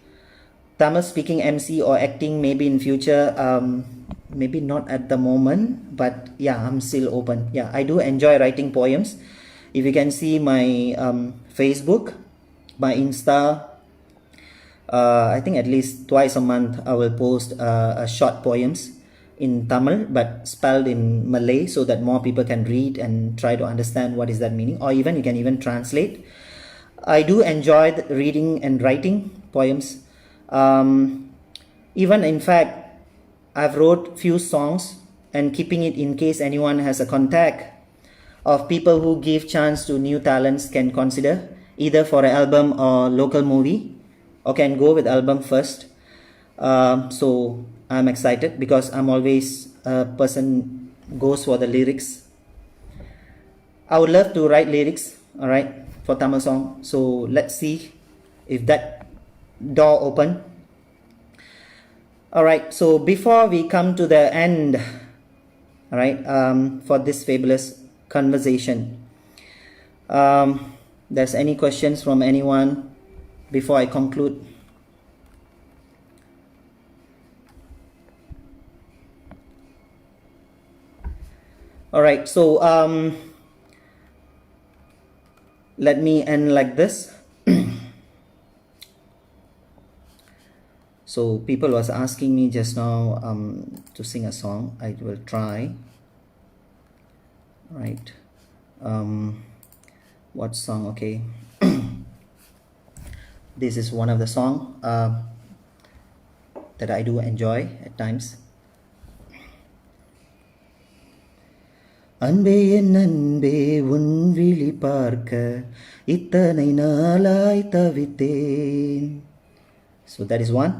Tamil speaking MC or acting maybe in future, maybe not at the moment, but yeah, I'm still open. Yeah, I do enjoy writing poems. If you can see my Facebook, my Insta, I think at least twice a month I will post a short poems in Tamil but spelled in Malay so that more people can read and try to understand what is that meaning, or even you can even translate. I do enjoy reading and writing poems. Even in fact, I've wrote few songs and keeping it in case anyone has a contact of people who give chance to new talents can consider either for an album or local movie, or can go with album first. So I'm excited because I'm always a person goes for the lyrics. I would love to write lyrics, all right, for Tamil song. So let's see if that door open. All right, so before we come to the end, all right, for this fabulous conversation, there's any questions from anyone before I conclude? All right, so let me end like this. So people was asking me just now to sing a song. I will try. All right. What song? Okay. This is one of the song that I do enjoy at times. அன்பே என் அன்பே உன் விழி பார்க்க இத்தனை நாளாய் தவித்தேன். So that is one.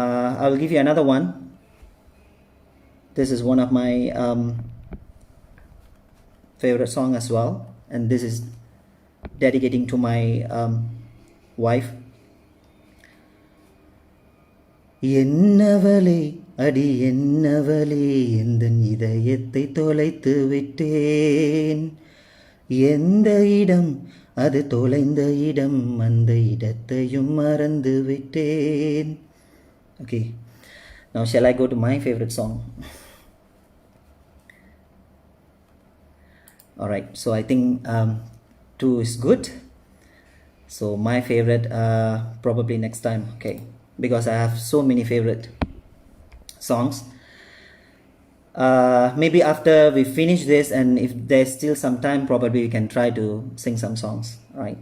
I will give you another one. This is one of my favorite song as well, and this is dedicating to my wife. Ennavale அடி என்னவளே எந்தன் இதயத்தை தொலைத்து விட்டேன். எந்த இடம் அது தொலைந்த இடம், அந்த இடத்தையும் மறந்து விட்டேன். Okay, now shall I go to my favorite song? All right, so I think two is good. So my favorite probably next time, okay, because I have so many favorite songs. Maybe after we finish this, and if there's still some time, probably we can try to sing some songs, right?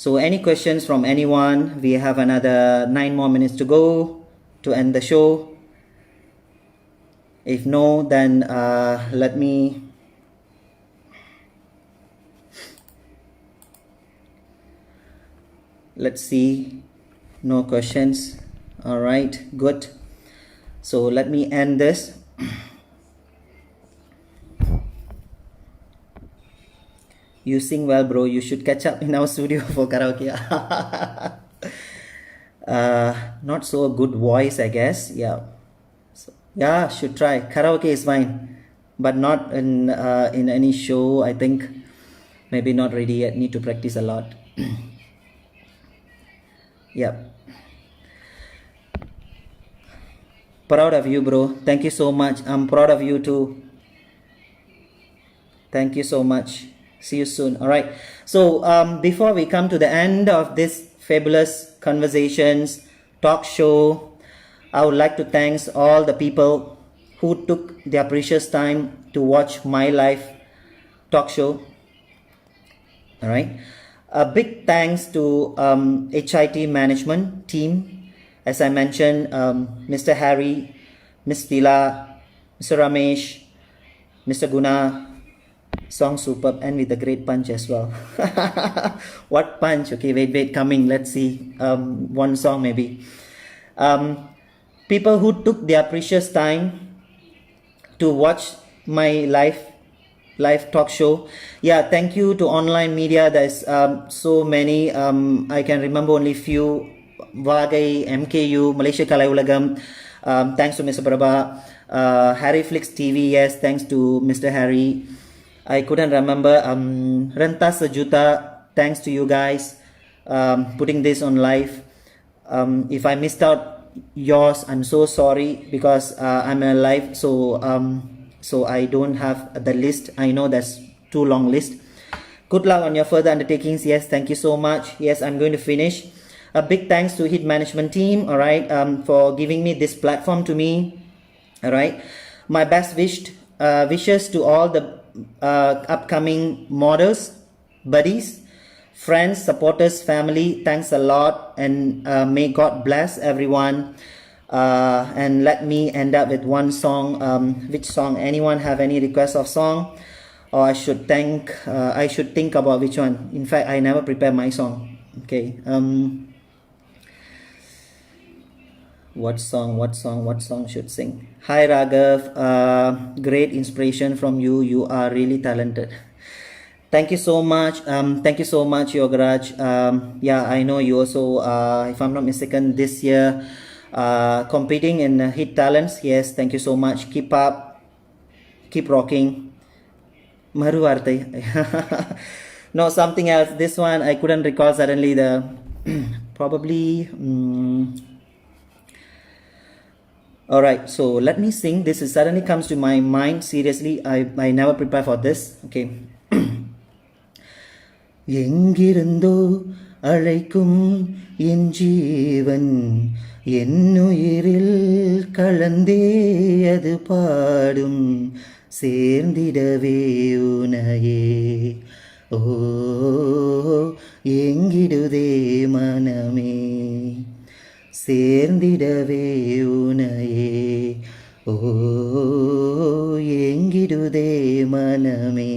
So any questions from anyone? We have another 9 more minutes to go to end the show. If no, then let me let's see. No questions. All right, good. So let me end this. You sing well, bro. You should catch up in our studio for karaoke. Not so good voice, I guess. Yeah. So, yeah, should try. Karaoke is fine, but not in any show. I think maybe not ready yet. Need to practice a lot. Yep. Proud of you, bro. Thank you so much. I'm proud of you too. Thank you so much. See you soon. All right. So before we come to the end of this fabulous conversations talk show, I would like to thank all the people who took their precious time to watch my live talk show. All right. A big thanks to HIT management team. As I mentioned, Mr. Harry, Miss Tila, Mr. Ramesh, Mr. Guna, song superb and with a great punch as well. What punch? Okay, wait, coming. Let's see. One song maybe. People who took their precious time to watch my live talk show. Yeah, thank you to online media. There's so many. I can remember only few. Vagai, MKU, Malaysia Kalai Ulagam. Thanks to Mr. Prabha. Harry Flix TV. Yes, thanks to Mr. Harry. I couldn't remember. Renta Sejuta. Thanks to you guys putting this on live. If I missed out yours, I'm so sorry because I'm in a live, so I don't have the list. I know that's too long list. Good luck on your further undertakings. Yes, thank you so much. Yes, I'm going to finish. A big thanks to HIT management team. All right, for giving me this platform to me. All right, my best wishes to all the upcoming models, buddies, friends, supporters, family. Thanks a lot, and may God bless everyone. And let me end up with one song. Which song? Anyone have any request of song? Or I should think about which one. In fact, I never prepare my song. Okay. What song should sing? Hi Ragav, great inspiration from you. You are really talented. Thank you so much. Thank you so much, Yogaraj. Yeah, I know you also, if I'm not mistaken, this year competing in HIT Talents. Yes, thank you so much. Keep up, keep rocking. Maru Arte. No, something else. This one I couldn't recall suddenly. The probably. All right, so let me sing. This is suddenly comes to my mind. Seriously, I never prepare for this. Okay. எங்கிருந்தோ அழைக்கும் என் ஜீவன் என்னுயிரில் கலந்தே அது பாடும் சேர்ந்திடவே உனையே ஓ எங்கிடுதே மனமே சேர்ந்திடவே உனையே ஓ எங்கிடுதே மனமே.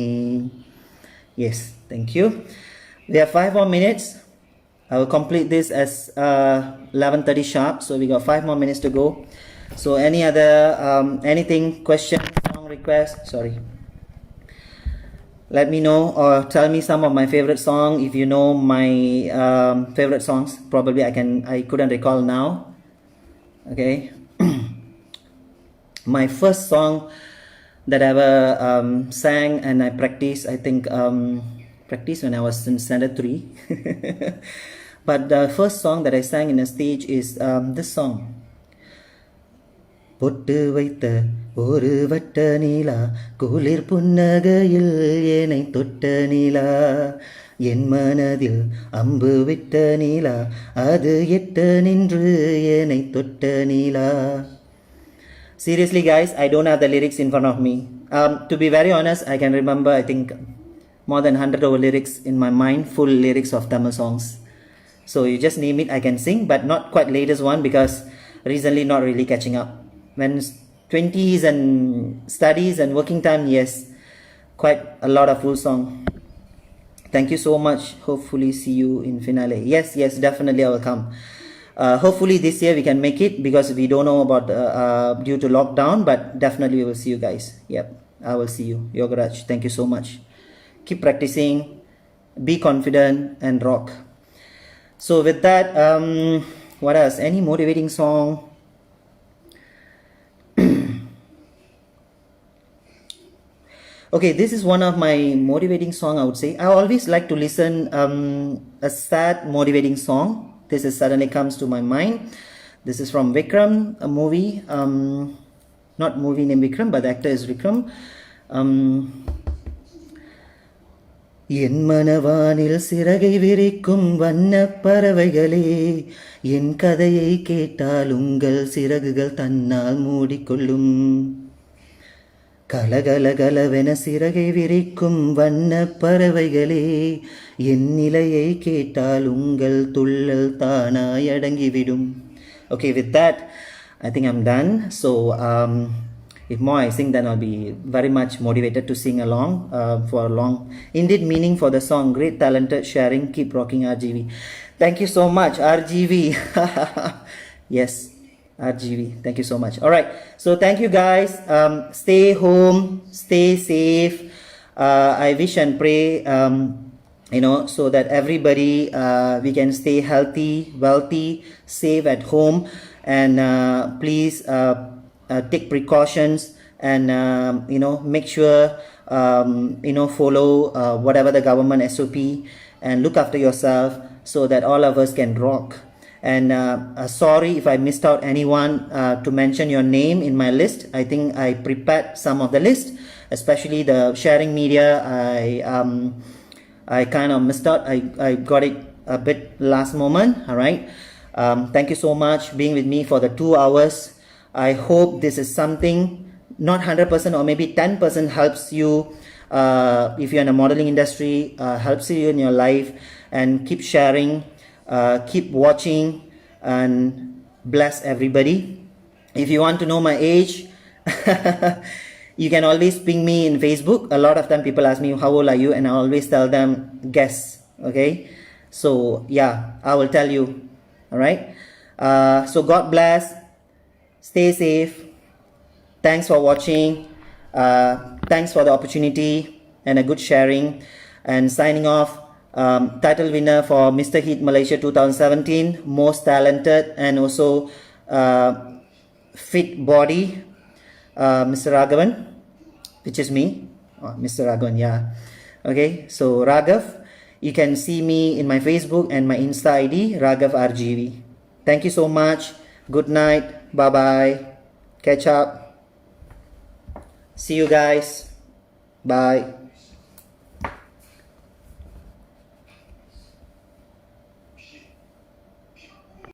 Yes, thank you. We have 5 more minutes. I will complete this as 11:30 sharp. So we got 5 more minutes to go. So any other anything, question, song request? Sorry. Let me know or tell me some of my favorite song. If you know my favorite songs, probably I couldn't recall now. Okay. My first song that I ever sang and I practiced, I think practiced when I was in standard 3. But the first song that I sang in a stage is this song. பொட்டு வைத்த ஒரு வட்ட நிலா குளிர் புன்னகையில் என்னை தொட்ட நிலா என் மனதில் அம்பு விட்ட நிலா அது எட்ட நின்று என்னை தொட்ட நிலா. Seriously guys, I don't have the lyrics in front of me. To be very honest, I can remember I think more than 100 over lyrics in my mind, full lyrics of Tamil songs. So you just name it, I can sing, but not quite latest one because recently not really catching up. When 20s and studies and working time, yes, quite a lot of full song. Thank you so much. Hopefully see you in finale. Yes, definitely I will come. Hopefully this year we can make it, because we don't know about due to lockdown, but definitely we will see you guys. Yep, I will see you. Yogaraj, thank you so much. Keep practicing, be confident, and rock. So with that, what else? Any motivating song? Okay, this is one of my motivating song, I would say. I always like to listen a sad motivating song. This is suddenly comes to my mind. This is from Vikram, a movie. Not movie named Vikram, but the actor is Vikram. என் மனவானில் சிறகை விரிக்கும் வண்ணப் பறவைகளே, என் கதையை கேட்டால் உங்கள் சிறகுகள் தன்னால் மூடிக்கொள்ளும். கலகலகலவென சிறகை விரிக்கும் வண்ணப் பறவைகளே, என் நிலையை கேட்டால் உங்கள் துள்ளல் தானாய் அடங்கிவிடும். Okay, with that, I think I'm done. So, if more I sing, then I'll be very much motivated to sing along for long. Indeed, meaning for the song, great, talented, sharing, keep rocking, RGV. Thank you so much, RGV. Yes, RGV. Thank you so much. All right. So thank you guys. Stay home, stay safe. I wish and pray, so that everybody, we can stay healthy, wealthy, safe at home, and please take precautions, and make sure follow whatever the government SOP, and look after yourself, so that all of us can rock. And sorry if I missed out anyone to mention your name in my list. I think I prepared some of the list, especially the sharing media. I kind of missed out. I got it a bit last moment. All right. Thank you so much being with me for the 2 hours. I hope this is something, not 100% or maybe 10% helps you if you're in the modeling industry, helps you in your life, and keep sharing, keep watching, and bless everybody. If you want to know my age, you can always ping me in Facebook. A lot of time people ask me, how old are you? And I always tell them, guess. Okay. So yeah, I will tell you. All right. So God bless. Stay safe. Thanks for watching. Thanks for the opportunity and a good sharing. And signing off, title winner for Mr. Heat Malaysia 2017, most talented and also fit body, Mr. Ragavan, which is me. Mr. Ragavan, yeah. Okay, so Ragav, you can see me in my Facebook and my Insta ID, Ragav RGV. Thank you so much. Good night. Bye bye. Catch up. See you guys. Bye.